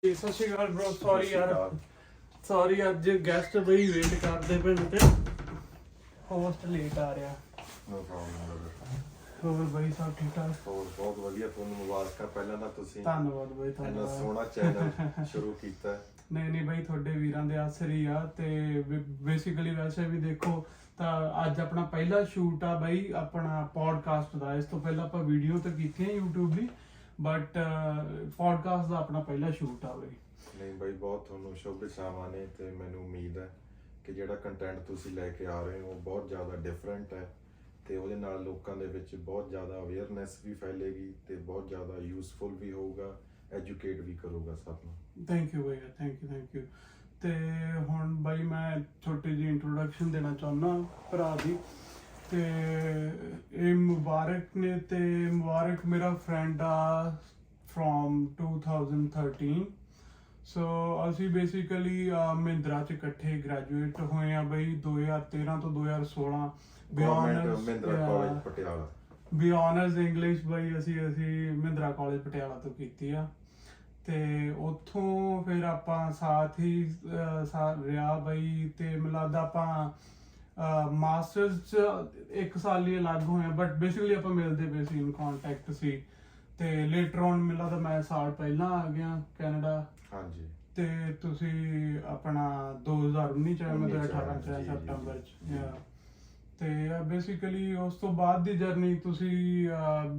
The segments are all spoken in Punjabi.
ਸਤਿ ਸ਼੍ਰੀ ਅਕਾਲ ਬ్రో ਸੌਰੀ ਯਾਰ ਸੌਰੀ ਅੱਜ ਗੈਸਟ ਬਈ ਵੇਟ ਕਰਦੇ ਪਏ ਨੇ ਤੇ ਹੋਸਟ ਲੇਟ ਆ ਰਿਹਾ। No problem brother. ਹੋਰ ਬਈ ਸਭ ਠੀਕ ਠਾਕ? ਹੋਰ ਬਹੁਤ ਵਧੀਆ, ਤੁਹਾਨੂੰ ਮੁਬਾਰਕਾਂ ਪਹਿਲਾਂ ਤਾਂ ਤੁਸੀਂ ਧੰਨਵਾਦ ਬਈ ਇੰਨਾ ਧੰਨਵਾਦ। ਸੋਹਣਾ ਚੈਨਲ ਸ਼ੁਰੂ ਕੀਤਾ। ਨਹੀਂ ਬਈ ਤੁਹਾਡੇ ਵੀਰਾਂ ਦੇ ਆਸਰੇ ਹੀ ਆ ਤੇ ਬੇਸਿਕਲੀ ਵੈਸੇ ਵੀ ਦੇਖੋ ਤਾਂ ਅੱਜ ਆਪਣਾ ਪਹਿਲਾ ਸ਼ੂਟ ਆ ਬਈ ਆਪਣਾ ਪੋਡਕਾਸਟ ਦਾ। ਇਸ ਤੋਂ ਪਹਿਲਾਂ ਆਪਾਂ ਵੀਡੀਓ ਤਾਂ ਕੀਤੀਆਂ YouTube ਦੀ ਬਟ ਪੋਡਕਾਸਟ ਦਾ ਆਪਣਾ ਪਹਿਲਾ ਸ਼ੂਟ ਆ ਬਈ। ਨਹੀਂ ਬਾਈ, ਬਹੁਤ ਤੁਹਾਨੂੰ ਸ਼ੁਭੇच्छਾਵਾਂ ਨੇ ਤੇ ਮੈਨੂੰ ਉਮੀਦ ਹੈ ਕਿ ਜਿਹੜਾ ਕੰਟੈਂਟ ਤੁਸੀਂ ਲੈ ਕੇ ਆ ਰਹੇ ਹੋ ਉਹ ਬਹੁਤ ਜ਼ਿਆਦਾ ਡਿਫਰੈਂਟ ਹੈ ਤੇ ਉਹਦੇ ਨਾਲ ਲੋਕਾਂ ਦੇ ਵਿੱਚ ਬਹੁਤ ਜ਼ਿਆਦਾ ਅਵੇਅਰਨੈਸ ਵੀ ਫੈਲੇਗੀ ਤੇ ਬਹੁਤ ਜ਼ਿਆਦਾ ਯੂਸਫੁਲ ਵੀ ਹੋਊਗਾ, ਐਜੂਕੇਟ ਵੀ ਕਰੂਗਾ ਸਭ ਨੂੰ। ਥੈਂਕ ਯੂ ਭਈਆ, ਥੈਂਕ ਯੂ। ਤੇ ਹੁਣ ਬਾਈ ਮੈਂ ਛੋਟੀ ਜਿਹੀ ਇੰਟਰੋਡਕਸ਼ਨ ਦੇਣਾ ਚਾਹੁੰਦਾ ਭਰਾ ਦੀ। ਤੇ ਇਹ ਮੁਬਾਰਕ ਨੇ ਤੇ ਮੁਬਾਰਕ ਮੇਰਾ ਫਰੈਂਡ ਆ ਫਰੋਮ 2013। ਸੋ ਅਸੀਂ ਬੇਸਿਕਲੀ ਮਹਿੰਦਰਾ ਚ ਇਕੱਠੇ ਗ੍ਰੈਜੂਏਟ ਹੋਏ ਆ ਬਈ 2013 ਤੋਂ 2016। Mahindra college Patiala. B honours English ਬਈ ਅਸੀਂ ਮਹਿੰਦਰਾ ਕਾਲਜ ਪਟਿਆਲਾ ਤੋਂ ਕੀਤੀ ਆ ਤੇ ਉੱਥੋਂ ਫਿਰ ਆਪਾਂ ਸਾਥ ਹੀ ਰਿਹਾ ਬਈ। ਤੇ ਮੈਨੂੰ ਲੱਗਦਾ ਆਪਾਂ ਮਾਸਟਰਸ ਚ ਇੱਕ ਸਾਲ ਲਈ ਅਲੱਗ ਹੋਏ ਬਟ ਬੇਸਿਕਲੀ ਆਪਾਂ ਮਿਲਦੇ ਪਏ ਸੀ, ਇਨ ਕੰਟੈਕਟ ਸੀ। ਤੇ ਲੇਟਰ ਔਨ ਮੈਨੂੰ ਲੱਗਦਾ ਮੈਂ ਸਾਲ ਪਹਿਲਾਂ ਆ ਗਿਆ ਕੈਨੇਡਾ। ਹਾਂਜੀ। ਤੇ ਤੁਸੀਂ ਆਪਣਾ 2019 ਚ ਆਏ, ਮੈਂ 2018 ਚ ਆਇਆ ਸੈਪਟੈਂਬਰ ਚ। ਤੇ ਬੇਸਿਕਲੀ ਉਸ ਤੋਂ ਬਾਅਦ ਦੀ ਜਰਨੀ ਤੁਸੀਂ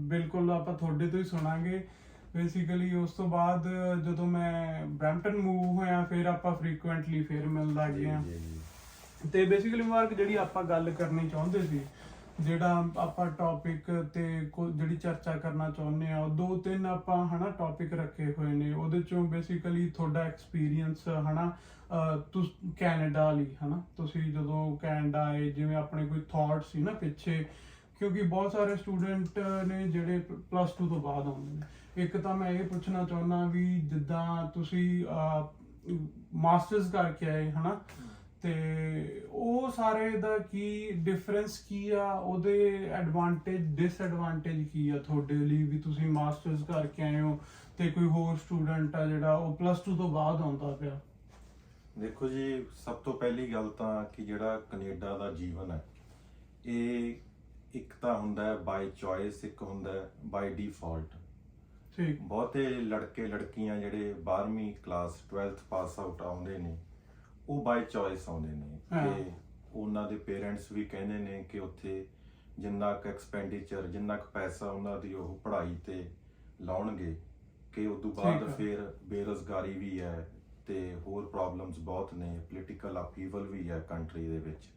ਬਿਲਕੁਲ ਆਪਾਂ ਤੁਹਾਡੇ ਤੋਂ ਹੀ ਸੁਣਾਂਗੇ। ਬੇਸਿਕਲੀ ਉਸ ਤੋਂ ਬਾਅਦ ਜਦੋਂ ਮੈਂ ਬਰੈਂਪਟਨ ਮੂਵ ਹੋਇਆ ਫਿਰ ਆਪਾਂ ਫ੍ਰੀਕੁਐਂਟਲੀ ਫਿਰ ਮਿਲਣ ਲੱਗ ਗਏ ਆ। ਤੇ ਬੇਸਿਕਲੀ ਮਾਰਕ ਜਿਹੜੀ ਆਪਾਂ ਗੱਲ ਕਰਨੀ ਚਾਹੁੰਦੇ ਸੀ, ਜਿਹੜਾ ਆਪਾਂ ਟੌਪਿਕ ਤੇ ਜਿਹੜੀ ਚਰਚਾ ਕਰਨਾ ਚਾਹੁੰਦੇ ਆ, 2-3 ਆਪਾਂ ਹਨਾ ਟੌਪਿਕ ਰੱਖੇ ਹੋਏ ਨੇ। ਉਹਦੇ ਚੋਂ ਬੇਸਿਕਲੀ ਤੁਹਾਡਾ ਐਕਸਪੀਰੀਅੰਸ ਹਨਾ ਤੁਸੀਂ ਕੈਨੇਡਾ ਲਈ ਹਨਾ, ਤੁਸੀਂ ਜਦੋਂ ਕੈਨੇਡਾ ਆਏ ਜਿਵੇਂ ਆਪਣੇ ਕੋਈ ਥਾਟ ਸੀ ਨਾ ਪਿੱਛੇ, ਕਿਉਂਕਿ ਬਹੁਤ ਸਾਰੇ ਸਟੂਡੈਂਟ ਨੇ ਜਿਹੜੇ +2 ਤੋਂ ਬਾਅਦ ਆਉਂਦੇ ਨੇ। ਇੱਕ ਤਾਂ ਮੈਂ ਇਹ ਪੁੱਛਣਾ ਚਾਹੁੰਦਾ ਵੀ ਜਿੱਦਾਂ ਤੁਸੀਂ ਮਾਸਟਰਸ ਕਰਕੇ ਆਏ ਹਨਾ, ਤੇ ਉਹ ਸਾਰੇ ਦਾ ਕੀ ਡਿਫਰੈਂਸ ਕੀ ਆ, ਉਹਦੇ ਐਡਵਾਂਟੇਜ ਡਿਸਐਡਵਾਂਟੇਜ ਕੀ ਆ ਤੁਹਾਡੇ ਲਈ ਵੀ ਤੁਸੀਂ ਮਾਸਟਰਸ ਕਰਕੇ ਆਏ ਹੋ ਤੇ ਕੋਈ ਹੋਰ ਸਟੂਡੈਂਟ ਆ ਜਿਹੜਾ ਉਹ +2 ਤੋਂ ਬਾਅਦ ਆਉਂਦਾ ਪਿਆ। ਦੇਖੋ ਜੀ, ਸਭ ਤੋਂ ਪਹਿਲੀ ਗੱਲ ਤਾਂ ਕਿ ਜਿਹੜਾ ਕੈਨੇਡਾ ਦਾ ਜੀਵਨ ਹੈ ਇਹ ਇੱਕ ਤਾਂ ਹੁੰਦਾ ਹੈ ਬਾਈ ਚੋਇਸ, ਇੱਕ ਹੁੰਦਾ ਹੈ ਬਾਈ ਡਿਫਾਲਟ। ਠੀਕ। ਬਹੁਤੇ ਲੜਕੇ ਲੜਕੀਆਂ ਜਿਹੜੇ 12ਵੀਂ ਕਲਾਸ 12th ਪਾਸ ਆਊਟ ਆਉਂਦੇ ਨੇ ਉਹ ਬਾਈ ਚੋਇਸ ਆਉਂਦੇ ਨੇ ਕਿ ਉਹਨਾਂ ਦੇ ਪੇਰੈਂਟਸ ਵੀ ਕਹਿੰਦੇ ਨੇ ਕਿ ਉੱਥੇ ਜਿੰਨਾ ਕੁ ਐਕਸਪੈਂਡੀਚਰ, ਜਿੰਨਾ ਕੁ ਪੈਸਾ ਉਹਨਾਂ ਦੀ ਉਹ ਪੜ੍ਹਾਈ ਤੇ ਲਾਉਣਗੇ ਕਿ ਉਸ ਤੋਂ ਬਾਅਦ ਫਿਰ ਬੇਰੁਜ਼ਗਾਰੀ ਵੀ ਹੈ ਤੇ ਹੋਰ ਪ੍ਰੋਬਲਮਸ ਬਹੁਤ ਨੇ, ਪੋਲੀਟੀਕਲ ਅਪਹੀਵਲ ਵੀ ਹੈ ਕੰਟਰੀ ਦੇ ਵਿੱਚ।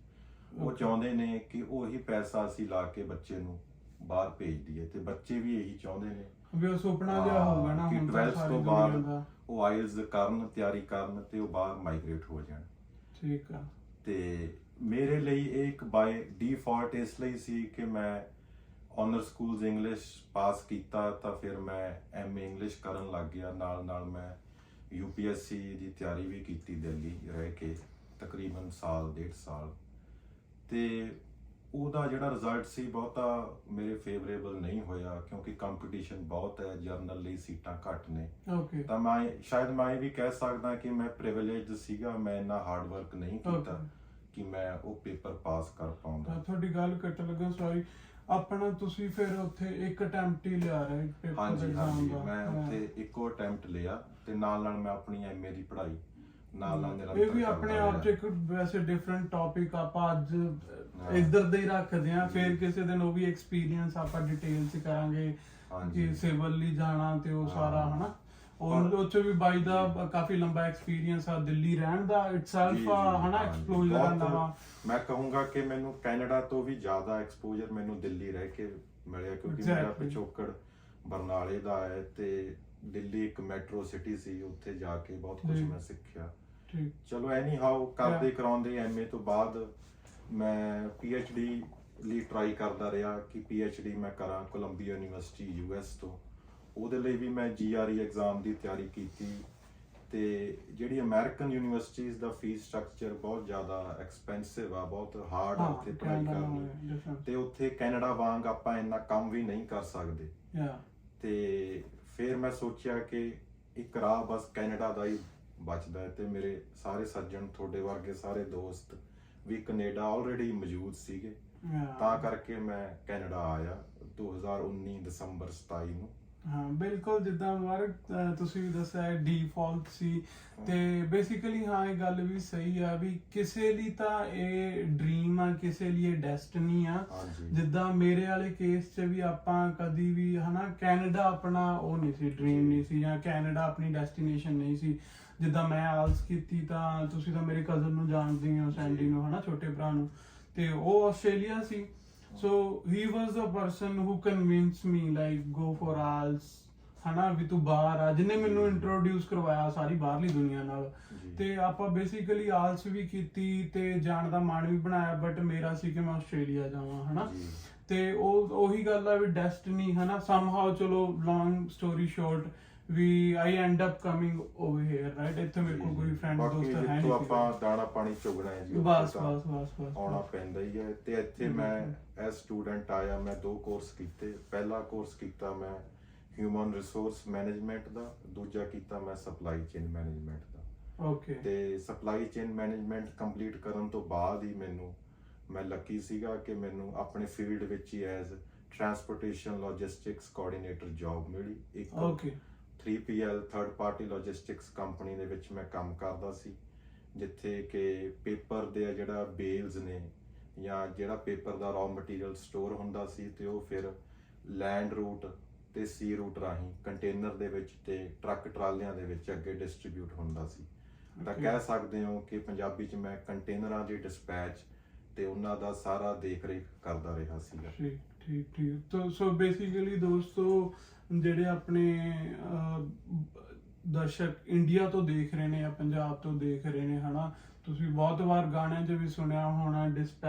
ਉਹ ਚਾਹੁੰਦੇ ਨੇ ਕਿ ਉਹੀ ਪੈਸਾ ਅਸੀਂ ਲਾ ਕੇ ਬੱਚੇ ਨੂੰ ਬਾਹਰ ਭੇਜ ਦਈਏ ਤੇ ਬੱਚੇ ਵੀ ਇਹੀ ਚਾਹੁੰਦੇ ਨੇ ਵੀ ਉਹ ਸੁਪਨਾ ਜਿਹਾ ਹੋਊਗਾ ਨਾ ਕਿ ਹੁਣ 12th ਤੋਂ ਬਾਅਦ ਉਹ ਆਇਲਸ ਕਰਨ, ਤਿਆਰੀ ਕਰਨ ਤੇ ਉਹ ਬਾਹਰ ਮਾਈਗ੍ਰੇਟ ਹੋ ਜਾਣ। ਠੀਕ ਆ। ਤੇ ਮੇਰੇ ਲਈ ਇਹ ਇੱਕ ਬਾਈ ਡਿਫਾਲਟ ਇਸ ਲਈ ਸੀ ਕਿ ਮੈਂ ਆਨਰ ਸਕੂਲਸ ਇੰਗਲਿਸ਼ ਪਾਸ ਕੀਤਾ ਤਾਂ ਫਿਰ ਮੈਂ MA ਇੰਗਲਿਸ਼ ਕਰਨ ਲੱਗ ਗਿਆ। ਨਾਲ ਮੈਂ UPSC ਦੀ ਤਿਆਰੀ ਵੀ ਕੀਤੀ ਦਿੱਲੀ ਰਹਿ ਕੇ ਤਕਰੀਬਨ ਸਾਲ 1.5 ਸਾਲ। ਤੇ ਉਹਦਾ ਜਿਹੜਾ ਰਿਜ਼ਲਟ ਸੀ ਬਹੁਤਾ ਮੇਰੇ ਫੇਵਰੇਬਲ ਨਹੀਂ ਹੋਇਆ ਕਿਉਂਕਿ ਕੰਪੀਟੀਸ਼ਨ ਬਹੁਤ ਹੈ, ਜਰਨਲ ਲਈ ਸੀਟਾਂ ਘੱਟ ਨੇ। ਤਾਂ ਮੈਂ ਸ਼ਾਇਦ ਮੈਂ ਇਹ ਵੀ ਕਹਿ ਸਕਦਾ ਕਿ ਮੈਂ ਪ੍ਰਿਵਿਲੇਜਡ ਸੀਗਾ, ਮੈਂ ਇੰਨਾ ਹਾਰਡ ਵਰਕ ਨਹੀਂ ਕੀਤਾ ਕਿ ਮੈਂ ਉਹ ਪੇਪਰ ਪਾਸ ਕਰ ਪਾਉਂਦਾ। ਤੁਹਾਡੀ ਗੱਲ ਕੱਟ ਲੱਗਾ, ਸੌਰੀ। ਆਪਣਾ ਤੁਸੀਂ ਫਿਰ ਉੱਥੇ ਇੱਕ ਅਟੈਂਪਟ ਹੀ ਲਿਆ ਰਹੇ ਪੇਪਰ? ਹਾਂਜੀ, ਮੈਂ ਉੱਥੇ ਇੱਕੋ ਅਟੈਂਪਟ ਲਿਆ ਤੇ ਨਾਲ ਮੈਂ ਆਪਣੀ MA ਦੀ ਪੜ੍ਹਾਈ ਨਾਲ ਨਿਰੰਤਰ। ਇਹ ਵੀ ਆਪਣੇ ਆਪ 'ਚ ਇੱਕ ਵੈਸੇ ਡਿਫਰੈਂਟ ਟੌਪਿਕ ਆਪਾਂ ਅੱਜ ਇੱਧਰ ਦੇ ਹੀ ਰੱਖਦੇ ਆ, ਫਿਰ ਕਿਸੇ ਦਿਨ ਉਹ ਵੀ ਐਕਸਪੀਰੀਅੰਸ ਆਪਾਂ ਡਿਟੇਲ 'ਚ ਕਰਾਂਗੇ ਕਿ ਸਿਵਲ ਲਈ ਜਾਣਾ ਤੇ ਉਹ ਸਾਰਾ ਹਨਾ। ਉਹ 'ਚ ਵੀ ਬਾਈ ਦਾ ਕਾਫੀ ਲੰਬਾ ਐਕਸਪੀਰੀਅੰਸ ਆ, ਦਿੱਲੀ ਰਹਿਣ ਦਾ ਇਟਸੈਲਫ ਹਨਾ, ਐਕਸਪਲੋਜ਼ਰ ਨਵਾਂ। ਮੈਂ ਕਹੂੰਗਾ ਕਿ ਮੈਨੂੰ ਕੈਨੇਡਾ ਤੋਂ ਵੀ ਜ਼ਿਆਦਾ ਐਕਸਪੋਜ਼ਰ ਮੈਨੂੰ ਦਿੱਲੀ ਰਹਿ ਕੇ ਮਿਲਿਆ ਕਿਉਂਕਿ ਮੇਰਾ ਪਿਛੋਕੜ ਬਰਨਾਲੇ ਦਾ ਹੈ ਤੇ ਦਿੱਲੀ ਇੱਕ ਮੈਟਰੋ ਸਿਟੀ ਸੀ, ਉੱਥੇ ਜਾ ਕੇ ਬਹੁਤ ਕੁਝ ਮੈਂ ਸਿੱਖਿਆ। ਚਲੋ ਐਨੀ ਹਾਊ ਕਰਦੇ ਕਰਾਉਂਦੇ MA ਤੋਂ ਬਾਅਦ ਮੈਂ PhD ਲਈ ਟਰਾਈ ਕਰਦਾ ਰਿਹਾ ਕਿ PhD ਮੈਂ ਕਰਾਂ ਕੋਲੰਬੀਆ ਯੂਨੀਵਰਸਿਟੀ US ਤੋਂ। ਉਹਦੇ ਲਈ ਵੀ ਮੈਂ GRE ਐਗਜ਼ਾਮ ਦੀ ਤਿਆਰੀ ਕੀਤੀ ਤੇ ਜਿਹੜੀ ਅਮਰੀਕਨ ਯੂਨੀਵਰਸਿਟੀਜ਼ ਦਾ ਫੀਸ ਸਟਰਕਚਰ ਬਹੁਤ ਜ਼ਿਆਦਾ ਐਕਸਪੈਂਸਿਵ ਆ, ਬਹੁਤ ਹਾਰਡ ਆ ਉੱਥੇ ਪੜ੍ਹਾਈ ਕਰਨੀ ਤੇ ਉੱਥੇ ਕੈਨੇਡਾ ਵਾਂਗ ਆਪਾਂ ਇੰਨਾ ਕੰਮ ਵੀ ਨਹੀਂ ਕਰ ਸਕਦੇ। ਤੇ ਫਿਰ ਮੈਂ ਸੋਚਿਆ ਕਿ ਇੱਕ ਰਾਹ ਬਸ ਕੈਨੇਡਾ ਦਾ ਹੀ ਬਚਦਾ ਹੈ, ਤੇ ਮੇਰੇ ਸਾਰੇ ਸੱਜਣ ਤੁਹਾਡੇ ਵਰਗੇ ਸਾਰੇ ਦੋਸਤ ਵੀ ਕੈਨੇਡਾ ਆਲਰੇਡੀ ਮੌਜੂਦ ਸੀਗੇ, ਤਾਂ ਕਰਕੇ ਮੈਂ ਕੈਨੇਡਾ ਆਇਆ 2019 ਦਸੰਬਰ 27 ਨੂੰ। ਹਾਂ ਬਿਲਕੁਲ, ਜਿੱਦਾਂ ਮੁਬਾਰਕ ਤੁਸੀਂ ਵੀ ਦੱਸਿਆ ਡੀਫਾਲਟ ਸੀ, ਤੇ ਬੇਸਿਕਲੀ ਹਾਂ ਇਹ ਗੱਲ ਵੀ ਸਹੀ ਆ ਵੀ ਕਿਸੇ ਲਈ ਤਾਂ ਇਹ ਡ੍ਰੀਮ ਆ, ਕਿਸੇ ਲਈ ਇਹ ਡੈਸਟਨੀ ਆ। ਹਾਂਜੀ ਜਿੱਦਾਂ ਮੇਰੇ ਵਾਲੇ ਕੇਸ 'ਚ ਵੀ ਆਪਾਂ ਕਦੀ ਵੀ ਹਨਾ ਕੈਨੇਡਾ ਆਪਣਾ ਉਹ ਨਹੀਂ ਸੀ, ਡ੍ਰੀਮ ਨਹੀਂ ਸੀ, ਜਾਂ ਕੈਨੇਡਾ ਆਪਣੀ ਡੈਸਟੀਨੇਸ਼ਨ ਨਹੀਂ ਸੀ। ਜਿੱਦਾਂ ਮੈਂ ਆਲਸ ਕੀਤੀ, ਤਾਂ ਤੁਸੀਂ ਤਾਂ ਮੇਰੇ ਕਜ਼ਨ ਨੂੰ ਜਾਣਦੇ ਹੋ, ਸੈਂਡੀ ਨੂੰ, ਹਨਾ ਛੋਟੇ ਭਰਾ ਨੂੰ, ਤੇ ਉਹ Australia C. So he was the person who convinced me like go for IELTS, ਹਨਾ ਵੀ ਤੂੰ ਬਾਹਰ ਆ, ਜਿਹਨੇ ਮੈਨੂੰ ਇੰਟਰੋਡਿਊਸ ਕਰਵਾਇਆ ਸਾਰੀ ਬਾਹਰਲੀ ਦੁਨੀਆ ਨਾਲ। ਤੇ ਆਪਾਂ ਬੇਸਿਕਲੀ IELTS ਵੀ ਕੀਤੀ ਤੇ ਜਾਣ ਦਾ ਮਨ ਵੀ ਬਣਾਇਆ, ਬਟ ਮੇਰਾ ਸੀ ਕਿ ਮੈਂ ਆਸਟ੍ਰੇਲੀਆ ਜਾਵਾਂ, ਹਨਾ। ਤੇ ਉਹੀ ਗੱਲ ਆ ਵੀ ਡੈਸਟਨੀ, ਹਨਾ, somehow ਚਲੋ ਲੌਂਗ ਸਟੋਰੀ ਸ਼ਾਰਟ ਵੀ I end up coming over here, right. ਇੱਥੇ ਮੇਰੇ ਕੋਲ ਕੋਈ ਫਰੈਂਡ ਦੋਸਤ ਹੈ ਨਹੀਂ, ਆਪਾਂ ਦਾਣਾ ਪਾਣੀ ਚੁਗਣਾ ਹੈ ਜੀ, ਬਸ ਬਸ ਬਸ ਬਸ ਆਉਣਾ ਪੈਂਦਾ ਹੀ ਹੈ। ਤੇ ਇੱਥੇ ਮੈਂ ਐਸ ਸਟੂਡੈਂਟ ਆਇਆ, ਮੈਂ 2 ਕੋਰਸ ਕੀਤੇ। ਪਹਿਲਾ ਕੋਰਸ ਕੀਤਾ ਮੈਂ ਹਿਊਮਨ ਰਿਸੋਰਸ ਮੈਨੇਜਮੈਂਟ ਦਾ, ਦੂਜਾ ਕੀਤਾ ਮੈਂ ਸਪਲਾਈ ਚੇਨ ਮੈਨੇਜਮੈਂਟ ਦਾ। ਓਕੇ। ਤੇ ਸਪਲਾਈ ਚੇਨ ਮੈਨੇਜਮੈਂਟ ਕੰਪਲੀਟ ਕਰਨ ਤੋਂ ਬਾਅਦ ਹੀ ਮੈਂ ਲੱਕੀ ਸੀਗਾ ਕਿ ਮੈਨੂੰ ਆਪਣੇ ਫੀਲਡ ਵਿੱਚ ਹੀ as transportation logistics coordinator job ਮਿਲੀ। ਇੱਕ 3PL third party logistics company ਦੇ ਵਿੱਚ ਮੈਂ ਕੰਮ ਕਰਦਾ ਸੀ, ਜਿੱਥੇ ਕਿ ਪੇਪਰ ਦੇ ਜਿਹੜਾ ਬੇਲਸ ਨੇ ਜਾਂ ਜਿਹੜਾ ਪੇਪਰ ਦਾ ਰॉ ਮਟੀਰੀਅਲ ਸਟੋਰ ਹੁੰਦਾ ਸੀ, ਤੇ ਉਹ ਫਿਰ ਲੈਂਡ ਰੂਟ ਤੇ ਸੀ ਰੂਟ ਰਾਹੀਂ ਕੰਟੇਨਰ ਦੇ ਵਿੱਚ ਤੇ ਟਰੱਕ ਟਰਾਲਿਆਂ ਦੇ ਵਿੱਚ ਅੱਗੇ ਡਿਸਟ੍ਰੀਬਿਊਟ ਹੁੰਦਾ ਸੀ। ਤਾਂ ਕਹਿ ਸਕਦੇ ਹੋ ਕਿ ਪੰਜਾਬੀ 'ਚ ਮੈਂ ਕੰਟੇਨਰਾਂ ਦੀ ਡਿਸਪੈਚ ਤੇ ਉਹਨਾਂ ਦਾ ਸਾਰਾ ਦੇਖ ਰੇਖ ਕਰਦਾ ਰਿਹਾ ਸੀਗਾ। ਠੀਕ। ਤਾਂ ਸੋ ਬੇਸਿਕਲੀ ਦੋਸਤੋ, ਜਿਹੜੇ ਆਪਣੇ ਦਰਸ਼ਕ ਇੰਡੀਆ ਤੋਂ ਦੇਖ ਰਹੇ ਨੇ ਜਾਂ ਪੰਜਾਬ ਤੋਂ ਦੇਖ ਰਹੇ ਨੇ, ਹਨਾ, ਤੁਸੀਂ ਬਹੁਤ ਵਾਰ ਗਾਣਿਆਂ 'ਚ ਵੀ ਸੁਣਿਆ ਹੋਣਾ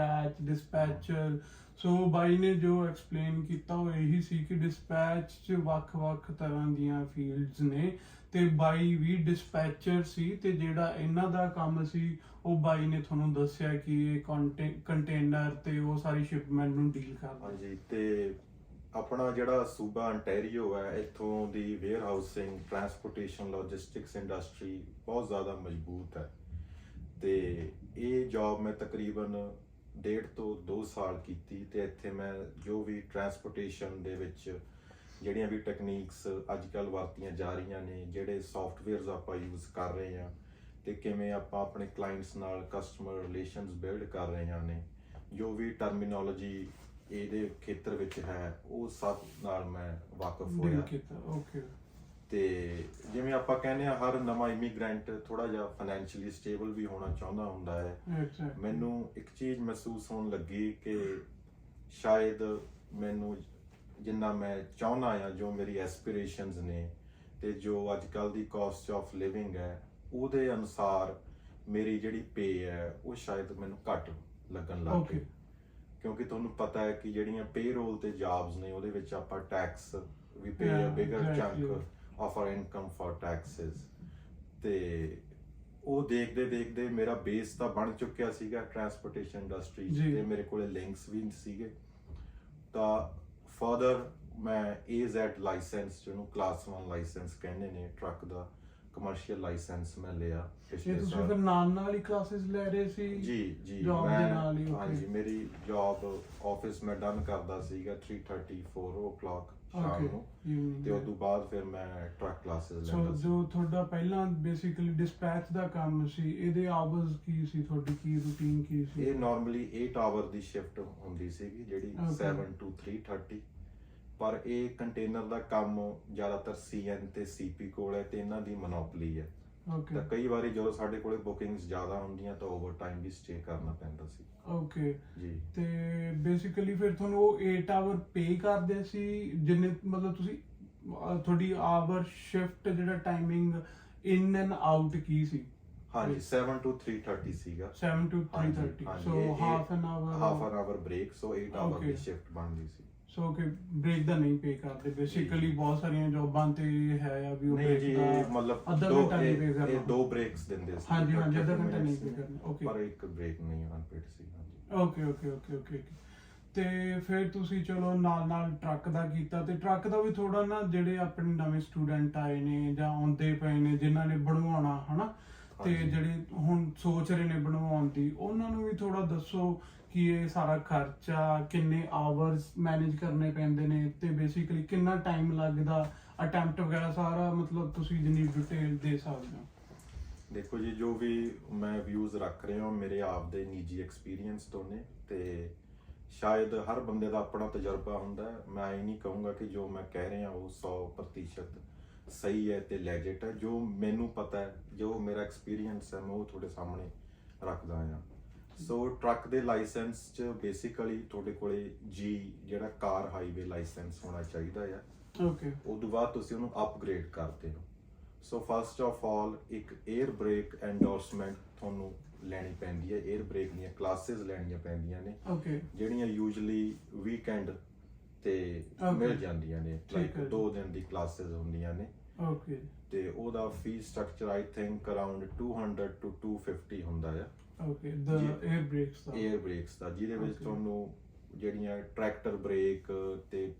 ਡਿਸਪੈਚਰ। ਸੋ ਬਾਈ ਨੇ ਜੋ ਐਕਸਪਲੇਨ ਕੀਤਾ ਉਹ ਇਹੀ ਸੀ ਕਿ ਡਿਸਪੈਚ 'ਚ ਵੱਖ-ਵੱਖ ਤਰ੍ਹਾਂ ਦੀਆਂ ਫੀਲਡਸ ਨੇ, ਤੇ ਬਾਈ ਵੀ ਡਿਸਪੈਚਰ ਸੀ, ਤੇ ਜਿਹੜਾ ਇਹਨਾਂ ਦਾ ਕੰਮ ਸੀ ਉਹ ਬਾਈ ਨੇ ਤੁਹਾਨੂੰ ਦੱਸਿਆ ਕਿ ਇਹ ਕੰਟੇਨਰ ਤੇ ਉਹ ਸਾਰੀ ਸ਼ਿਪਮੈਂਟ ਨੂੰ ਡੀਲ ਕਰਦਾ। ਹਾਂਜੀ, ਤੇ ਆਪਣਾ ਜਿਹੜਾ ਸੂਬਾ ਅੰਟੈਰੀਓ ਹੈ, ਇੱਥੋਂ ਦੀ warehousing transportation logistics industry ਬਹੁਤ ਜ਼ਿਆਦਾ ਮਜ਼ਬੂਤ ਹੈ। ਤੇ ਇਹ ਜੌਬ ਮੈਂ ਤਕਰੀਬਨ 1.5 ਤੋਂ 2 ਸਾਲ ਕੀਤੀ, ਤੇ ਇੱਥੇ ਮੈਂ ਜੋ ਵੀ ਟਰਾਂਸਪੋਰਟੇਸ਼ਨ ਦੇ ਵਿੱਚ ਜਿਹੜੀਆਂ ਵੀ ਟੈਕਨੀਕਸ ਅੱਜ ਕੱਲ੍ਹ ਵਰਤੀਆਂ ਜਾ ਰਹੀਆਂ ਨੇ, ਜਿਹੜੇ ਸੌਫਟਵੇਅਰਸ ਆਪਾਂ ਯੂਜ਼ ਕਰ ਰਹੇ ਹਾਂ, ਤੇ ਕਿਵੇਂ ਆਪਾਂ ਆਪਣੇ ਕਲਾਇੰਟਸ ਨਾਲ ਕਸਟਮਰ ਰਿਲੇਸ਼ਨਸ ਬਿਲਡ ਕਰ ਰਹੇ ਹਾਂ ਨੇ, ਜੋ ਵੀ ਟਰਮੀਨੋਲੋਜੀ ਇਹਦੇ ਖੇਤਰ ਵਿੱਚ ਹੈ, ਉਹ ਸਭ ਨਾਲ ਮੈਂ ਵਾਕਿਫ ਹੋਇਆ। ਓਕੇ। ਤੇ ਜਿਵੇਂ ਆਪਾਂ ਕਹਿੰਦੇ ਆ, ਹਰ ਨਵਾਂ ਇਮੀਗ੍ਰੈਂਟ ਥੋੜਾ ਜਿਹਾ ਫਾਈਨੈਂਸ਼ੀਅਲੀ ਸਟੇਬਲ ਵੀ ਹੋਣਾ ਚਾਹੁੰਦਾ ਹੁੰਦਾ ਹੈ। ਮੈਨੂੰ ਇੱਕ ਚੀਜ਼ ਮਹਿਸੂਸ ਹੋਣ ਲੱਗੀ ਕਿ ਸ਼ਾਇਦ ਮੈਨੂੰ ਜਿੰਨਾ ਮੈਂ ਚਾਹੁੰਦਾ ਆ, ਜੋ ਮੇਰੀ ਐਸਪੀਰੇਸ਼ਨਸ ਨੇ, ਤੇ ਜੋ ਅੱਜ ਕੱਲ੍ਹ ਦੀ ਕਾਸਟ ਆਫ ਲਿਵਿੰਗ ਹੈ, ਉਹਦੇ ਅਨੁਸਾਰ ਮੇਰੀ ਜਿਹੜੀ ਪੇ ਹੈ ਉਹ ਸ਼ਾਇਦ ਮੈਨੂੰ ਘੱਟ ਲੱਗਣ ਲੱਗ ਪਈ। ਕਿਉਂਕਿ ਤੁਹਾਨੂੰ ਪਤਾ ਹੈ ਕਿ ਜਿਹੜੀਆਂ ਪੇਰੋਲ ਤੇ ਜੌਬਸ ਨੇ, ਉਹਦੇ ਵਿੱਚ ਆਪਾਂ tax we pay a bigger chunk of our income for taxes. ਤੇ ਉਹ ਦੇਖਦੇ ਮੇਰਾ ਬੇਸ ਤਾਂ ਬਣ ਚੁੱਕਿਆ ਸੀਗਾ ਟਰਾਂਸਪੋਰਟੇਸ਼ਨ ਇੰਡਸਟਰੀ 'ਚ, ਤੇ ਮੇਰੇ ਕੋਲੇ ਲਿੰਕਸ ਵੀ ਸੀਗੇ। ਤਾਂ ਫਰਦਰ ਮੈਂ AZ ਲਾਇਸੈਂਸ, ਜਿਹਨੂੰ ਕਲਾਸ 1 ਲਾਇਸੈਂਸ ਕਹਿੰਦੇ ਨੇ ਟਰੱਕ ਦਾ, ਕਮਰਸ਼ੀਅਲ ਲਾਇਸੈਂਸ ਮੈਂ ਲਿਆ ਪਿਛਲੇ ਸਾਲ। ਤੁਸੀਂ ਫਿਰ ਨਾਲ ਹੀ ਕਲਾਸਿਸ ਲੈ ਰਹੇ ਸੀ? ਜੀ ਜੌਬ ਦੇ ਨਾਲ ਹੀ? ਹਾਂਜੀ, ਮੇਰੀ ਜੌਬ ਆਫਿਸ ਮੈਂ ਡਨ ਕਰਦਾ ਸੀਗਾ 3:30 4 o'clock ਸ਼ਾਮ ਨੂੰ, ਤੇ ਉਸ ਤੋਂ ਬਾਅਦ ਫਿਰ ਮੈਂ ਟਰੱਕ ਕਲਾਸਿਸ ਲੈਂਦਾ ਸੀ। ਜੋ ਤੁਹਾਡਾ ਪਹਿਲਾਂ ਬੇਸਿਕਲੀ ਡਿਸਪੈਚ ਦਾ ਕੰਮ ਸੀ, ਇਹਦੇ ਆਵਰਸ ਕੀ ਸੀ, ਤੁਹਾਡੀ ਕੀ ਰੂਟੀਨ ਕੀ ਸੀ? ਇਹ ਨਾਰਮਲੀ 8 ਆਵਰ ਦੀ ਸ਼ਿਫਟ ਹੁੰਦੀ ਸੀਗੀ, ਜਿਹੜੀ 7 to 3:30। ਪਰ ਇਹ ਕੰਟੇਨਰ ਦਾ ਕੰਮ ਜ਼ਿਆਦਾਤਰ CN ਤੇ CP ਕੋਲ ਹੈ, ਤੇ ਇਹਨਾਂ ਦੀ ਮੋਨੋਪੋਲੀ ਹੈ। ਤਾਂ ਕਈ ਵਾਰੀ ਜਦੋਂ ਸਾਡੇ ਕੋਲੇ ਬੁਕਿੰਗਸ ਜ਼ਿਆਦਾ ਹੁੰਦੀਆਂ ਤਾਂ ਓਵਰ ਟਾਈਮ ਵੀ ਸਟੇ ਕਰਨਾ ਪੈਂਦਾ ਸੀ। ਓਕੇ ਜੀ। ਤੇ ਬੇਸਿਕਲੀ ਫਿਰ ਤੁਹਾਨੂੰ ਉਹ 8 ਆਵਰ ਪੇ ਕਰਦੇ ਸੀ, ਜਿੰਨੇ ਮਤਲਬ ਤੁਸੀਂ ਤੁਹਾਡੀ ਆਵਰ ਸ਼ਿਫਟ ਜਿਹੜਾ ਟਾਈਮਿੰਗ ਇਨ ਐਂਡ ਆਊਟ ਕੀ ਸੀ? ਹਾਂਜੀ, 7 to 3:30 ਸੀਗਾ। 7 to 3:30, so half an hour break, so 8 hour ਦੀ ਸ਼ਿਫਟ ਬਣਦੀ ਸੀ। ਸੋ ਕਿ ਬ੍ਰੇਕ ਦਾ ਨਹੀਂ ਪੇ ਕਰਦੇ ਬੇਸਿਕਲੀ। ਬਹੁਤ ਸਾਰੀਆਂ ਜੌਬਾਂ ਤੇ ਹੈ ਆ ਵੀ ਉਹ ਨਹੀਂ ਜੀ, ਮਤਲਬ ਅੱਧਾ ਘੰਟਾ ਨਹੀਂ ਪੇ ਕਰਨਾ। ਇਹ 2 ਬ੍ਰੇਕਸ ਦਿੰਦੇ ਸੀ। ਹਾਂਜੀ, ਅੱਧਾ ਘੰਟਾ ਨਹੀਂ ਪੇ ਕਰਨਾ। ਓਕੇ, ਪਰ ਇੱਕ ਬ੍ਰੇਕ ਨਹੀਂ ਅਨਪੇਡ ਸੀ। ਓਕੇ। ਤੇ ਫਿਰ ਤੁਸੀਂ ਚਲੋ ਨਾਲ ਨਾਲ ਟਰੱਕ ਦਾ ਕੀਤਾ, ਤੇ ਟਰੱਕ ਦਾ ਵੀ ਥੋੜਾ ਨਾ, ਜਿਹੜੇ ਆਪਣੇ ਨਵੇਂ ਸਟੂਡੈਂਟ ਆਏ ਨੇ ਜਾਂ ਆਉਂਦੇ ਪਏ ਨੇ ਜਿਨ੍ਹਾਂ ਨੇ ਬਣਵਾਉਣਾ ਹਨਾ, ਤੇ ਹਾਂਜੀ। ਜਿਹੜੇ ਹੁਣ ਸੋਚ ਰਹੇ ਨੇ ਬਣਵਾਉਣ ਦੀ, ਉਹਨਾਂ ਨੂੰ ਵੀ ਥੋੜਾ ਦੱਸੋ ਕਿ ਇਹ ਸਾਰਾ ਖਰਚਾ, ਕਿੰਨੇ ਆਵਰਸ ਮੈਨੇਜ ਕਰਨੇ ਪੈਂਦੇ ਨੇ, ਤੇ ਬੇਸਿਕਲੀ ਕਿੰਨਾ ਟਾਈਮ ਲੱਗਦਾ, ਅਟੈਂਪਟ ਵਗੈਰਾ ਸਾਰਾ, ਮਤਲਬ ਤੁਸੀਂ ਜਿੰਨੀ ਡਿਟੇਲ ਦੇ ਸਕਦੇ ਹੋ। ਦੇਖੋ ਜੀ, ਜੋ ਵੀ ਮੈਂ ਵਿਊਜ਼ ਰੱਖ ਰਿਹਾ ਹਾਂ ਮੇਰੇ ਆਪ ਦੇ ਨਿੱਜੀ ਐਕਸਪੀਰੀਅੰਸ ਤੋਂ ਨੇ, ਤੇ ਸ਼ਾਇਦ ਹਰ ਬੰਦੇ ਦਾ ਆਪਣਾ ਤਜਰਬਾ ਹੁੰਦਾ ਹੈ। ਮੈਂ ਇਹ ਨਹੀਂ ਕਹੂੰਗਾ ਕਿ ਜੋ ਮੈਂ ਕਹਿ ਰਿਹਾ ਉਹ 100% ਸਹੀ ਹੈ ਤੇ ਲੈਜਿਟ ਹੈ। ਜੋ ਮੈਨੂੰ ਪਤਾ ਹੈ, ਜੋ ਮੇਰਾ ਐਕਸਪੀਰੀਅੰਸ ਹੈ, ਮੈਂ ਉਹ ਤੁਹਾਡੇ ਸਾਹਮਣੇ ਰੱਖਦਾ ਹਾਂ। ਸੋ ਟਰੱਕ ਦੇ ਲਾਇਸੈਂਸ 'ਚ ਬੇਸਿਕਲੀ ਤੁਹਾਡੇ ਕੋਲੇ ਜਿਹੜਾ ਕਾਰ ਹਾਈਵੇ ਲਾਇਸੈਂਸ ਹੋਣਾ ਚਾਹੀਦਾ ਆ। ਓਕੇ। ਉਸ ਤੋਂ ਬਾਅਦ ਤੁਸੀਂ ਉਹਨੂੰ ਅਪਗ੍ਰੇਡ ਕਰਦੇ ਹੋ। ਸੋ ਫਸਟ ਆਫ ਆਲ ਇੱਕ 에ਅਰ ਬ੍ਰੇਕ ਐਂਡੋਰਸਮੈਂਟ ਤੁਹਾਨੂੰ ਲੈਣੀ ਪੈਂਦੀ ਹੈ। 에ਅਰ ਬ੍ਰੇਕ ਦੀਆਂ ਕਲਾਸਿਸ ਲੈਣੀਆਂ ਪੈਂਦੀਆਂ ਨੇ, ਓਕੇ। ਜਿਹੜੀਆਂ ਯੂਜੂਅਲੀ ਵੀਕਐਂਡ ਤੇ ਮਿਲ ਜਾਂਦੀਆਂ ਨੇ, ਲਾਈਕ 2 ਦਿਨ ਦੀ ਕਲਾਸਿਸ ਹੁੰਦੀਆਂ ਨੇ। ਓਕੇ। ਤੇ ਉਹਦਾ fee structure I think around 200 to 250 ਹੁੰਦਾ ਆ। ਓਕੇ। ਦ 에ਅਰ ਬ੍ਰੇਕਸ ਦਾ। 에ਅਰ ਬ੍ਰੇਕਸ ਦਾ, ਜਿਹਦੇ ਵਿੱਚ ਤੁਹਾਨੂੰ ਜਿਹੜੀਆਂ ਟਰੈਕਟਰ ਬ੍ਰੇਕ ਤੇ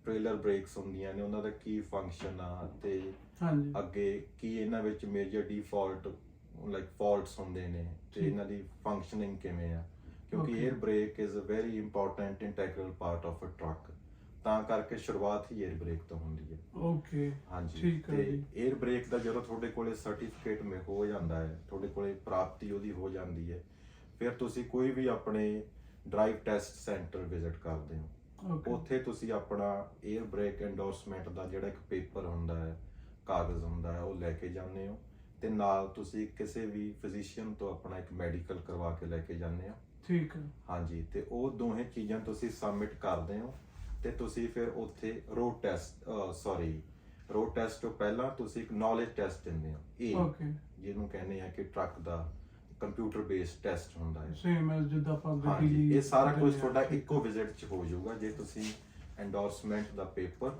ਟ੍ਰੇਲਰ ਬ੍ਰੇਕਸ ਹੁੰਦੀਆਂ ਨੇ, ਉਹਨਾਂ ਦਾ ਕੀ ਫੰਕਸ਼ਨ ਆ, ਤੇ ਹਾਂਜੀ। ਅੱਗੇ ਕੀ ਇਹਨਾਂ ਵਿੱਚ ਮੇਜਰ ਡਿਫਾਲਟ ਲਾਈਕ ਫਾਲਟਸ ਹੁੰਦੇ ਨੇ, ਤੇ ਇਹਨਾਂ ਦੀ ਫੰਕਸ਼ਨਿੰਗ ਕਿਵੇਂ ਆ, ਕਿਉਂਕਿ air brake is a very important integral part of a truck, ਤਾਂ ਕਰਕੇ ਸ਼ੁਰੂਆਤ ਹੀ 에ਅਰ ਬ੍ਰੇਕ ਤੋਂ ਹੁੰਦੀ ਹੈ। ਓਕੇ। ਹਾਂਜੀ। ਠੀਕ ਹੈ ਤੇ ਜੀ। 에ਅਰ ਬ੍ਰੇਕ ਦਾ ਜਦੋਂ ਤੁਹਾਡੇ ਕੋਲੇ ਸਰਟੀਫਿਕੇਟ ਮੇ ਹੋ ਜਾਂਦਾ ਹੈ, ਤੁਹਾਡੇ ਕੋਲੇ ਪ੍ਰਾਪਤੀ ਉਹਦੀ ਹੋ ਜਾਂਦੀ ਹੈ, ਫਿਰ ਤੁਸੀਂ ਕੋਈ ਵੀ ਆਪਣੇ ਡਰਾਈਵ ਟੈਸਟ ਸੈਂਟਰ ਵਿਜ਼ਿਟ ਕਰਦੇ ਹੋ। ਉੱਥੇ ਤੁਸੀਂ ਆਪਣਾ 에ਅਰ ਬ੍ਰੇਕ ਐਂਡੋਰਸਮੈਂਟ ਦਾ ਜਿਹੜਾ ਇੱਕ ਪੇਪਰ ਹੁੰਦਾ ਹੈ, ਕਾਗਜ਼ ਹੁੰਦਾ ਹੈ, ਉਹ ਲੈ ਕੇ ਜਾਂਦੇ ਹੋ, ਤੇ ਨਾਲ ਤੁਸੀਂ ਕਿਸੇ ਵੀ ਫਿਜ਼ੀਸ਼ੀਅਨ ਤੋਂ ਆਪਣਾ ਇੱਕ ਮੈਡੀਕਲ ਕਰਵਾ ਕੇ ਲੈ ਕੇ ਜਾਂਦੇ ਹੋ। ਠੀਕ ਹੈ। ਹਾਂਜੀ। ਤੇ ਉਹ ਦੋਹੇ ਚੀਜ਼ਾਂ ਤੁਸੀਂ ਸਬਮਿਟ ਕਰਦੇ ਹੋ, ਤੇ ਤੁਸੀਂ ਫਿਰ ਉੱਥੇ ਰੋਡ ਟੈਸਟ ਤੋਂ ਪਹਿਲਾਂ ਤੁਸੀਂ ਇੱਕ ਨੌਲੇਜ ਟੈਸਟ ਦਿੰਦੇ ਹੋ, ਓਕੇ। ਜਿਹਨੂੰ ਕਹਿੰਦੇ ਆ ਕਿ ਟਰੱਕ ਦਾ ਕੰਪਿਊਟਰ ਬੇਸਡ ਟੈਸਟ ਹੁੰਦਾ ਹੈ। ਸੇਮ ਐਸ ਜਿੱਦਾਂ ਆਪਾਂ ਗੱਡੀ ਹਾਂਜੀ। ਲਈ ਇਹ ਸਾਰਾ ਕੁਝ ਦਿੰਦੇ ਤੁਹਾਡਾ ਹਾਂ। ਇੱਕੋ ਵਿਜ਼ਿਟ 'ਚ ਹੋ ਜਾਊਗਾ ਜੇ ਤੁਸੀਂ ਐਂਡੋਰਸਮੈਂਟ ਦਾ ਪੇਪਰ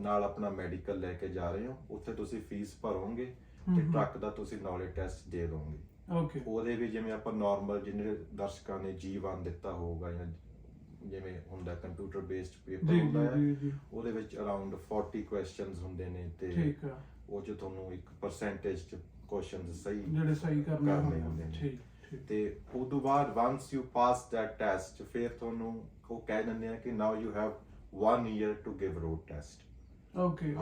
ਨਾਲ ਆਪਣਾ ਮੈਡੀਕਲ ਲੈ ਕੇ ਜਾ ਰਹੇ ਹੋ। ਉੱਥੇ ਤੁਸੀਂ ਫੀਸ ਭਰੋਗੇ ਤੇ ਟਰੱਕ ਦਾ ਤੁਸੀਂ ਨੌਲੇਜ ਟੈਸਟ ਦੇ ਦੋਗੇ। ਓਕੇ। ਉਹਦੇ ਵੀ ਜਿਵੇਂ ਆਪਾਂ ਨਾਰਮਲ ਜਿਹਨੇ ਦਰਸ਼ਕਾਂ ਨੇ G1 ਦਿੱਤਾ ਹੋਊਗਾ, ਜਾਂ ਜਿਵੇਂ ਹੁੰਦਾ ਕੰਪਿਊਟਰ ਬੇਸਡ ਪੇਪਰ ਹੁੰਦਾ ਹੈ, ਉਹਦੇ ਵਿੱਚ ਅਰਾਊਂਡ 40 ਕੁਐਸਚਨਸ ਹੁੰਦੇ ਨੇ, ਤੇ ਠੀਕ ਹੈ। ਉਹ 'ਚ ਤੁਹਾਨੂੰ ਇੱਕ ਪਰਸੈਂਟੇਜ 'ਚ ਕੁਐਸਚਨਸ ਜਿਹੜੇ ਸਹੀ ਕਰਨੇ ਹੁੰਦੇ ਨੇ। ਠੀਕ। ਤੇ ਉਸ ਤੋਂ ਬਾਅਦ once you pass that test, ਫਿਰ ਤੁਹਾਨੂੰ ਉਹ ਕਹਿ ਦਿੰਦੇ ਆ ਕਿ now you have 1 year to give road test. Okay.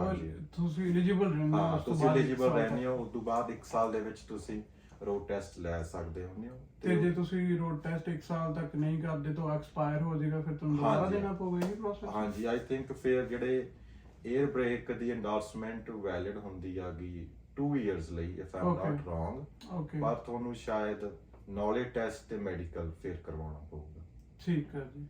ਤੁਸੀਂ ਐਲੀਜੀਬਲ ਰਹਿੰਦੇ ਹੋ। ਹਾਂ, ਤੁਸੀਂ ਐਲੀਜੀਬਲ ਰਹਿੰਦੇ ਹੋ। ਉਸ ਤੋਂ ਬਾਅਦ 1 ਸਾਲ ਦੇ ਵਿੱਚ ਤੁਸੀਂ ਰੋਡ ਟੈਸਟ ਲੈ ਸਕਦੇ ਹੋ। ਤੇ ਜੇ ਤੁਸੀਂ ਰੋਡ ਟੈਸਟ 1 ਸਾਲ ਤੱਕ ਨਹੀਂ ਕਰਦੇ ਤਾਂ ਐਕਸਪਾਇਰ ਹੋ ਜਾਏਗਾ, ਫਿਰ ਤੁਹਾਨੂੰ ਦੁਬਾਰਾ ਦੇਣਾ ਪਊਗਾ ਇਹ ਪ੍ਰੋਸੈਸ? ਹਾਂਜੀ। ਆਈ ਥਿੰਕ ਫਿਰ ਜਿਹੜੇ 에ਅਰ ਬ੍ਰੇਕ ਦੀ ਐਂਡੋਰਸਮੈਂਟ ਵੈਲਿਡ ਹੁੰਦੀ ਆਗੀ 2 years ਲਈ, if I am not wrong. Okay. ਪਰ ਤੁਹਾਨੂੰ ਸ਼ਾਇਦ ਨੌਲੇਜ ਟੈਸਟ ਤੇ ਮੈਡੀਕਲ ਫਿਰ ਕਰਵਾਉਣਾ ਪਊਗਾ। ਠੀਕ ਹੈ ਜੀ।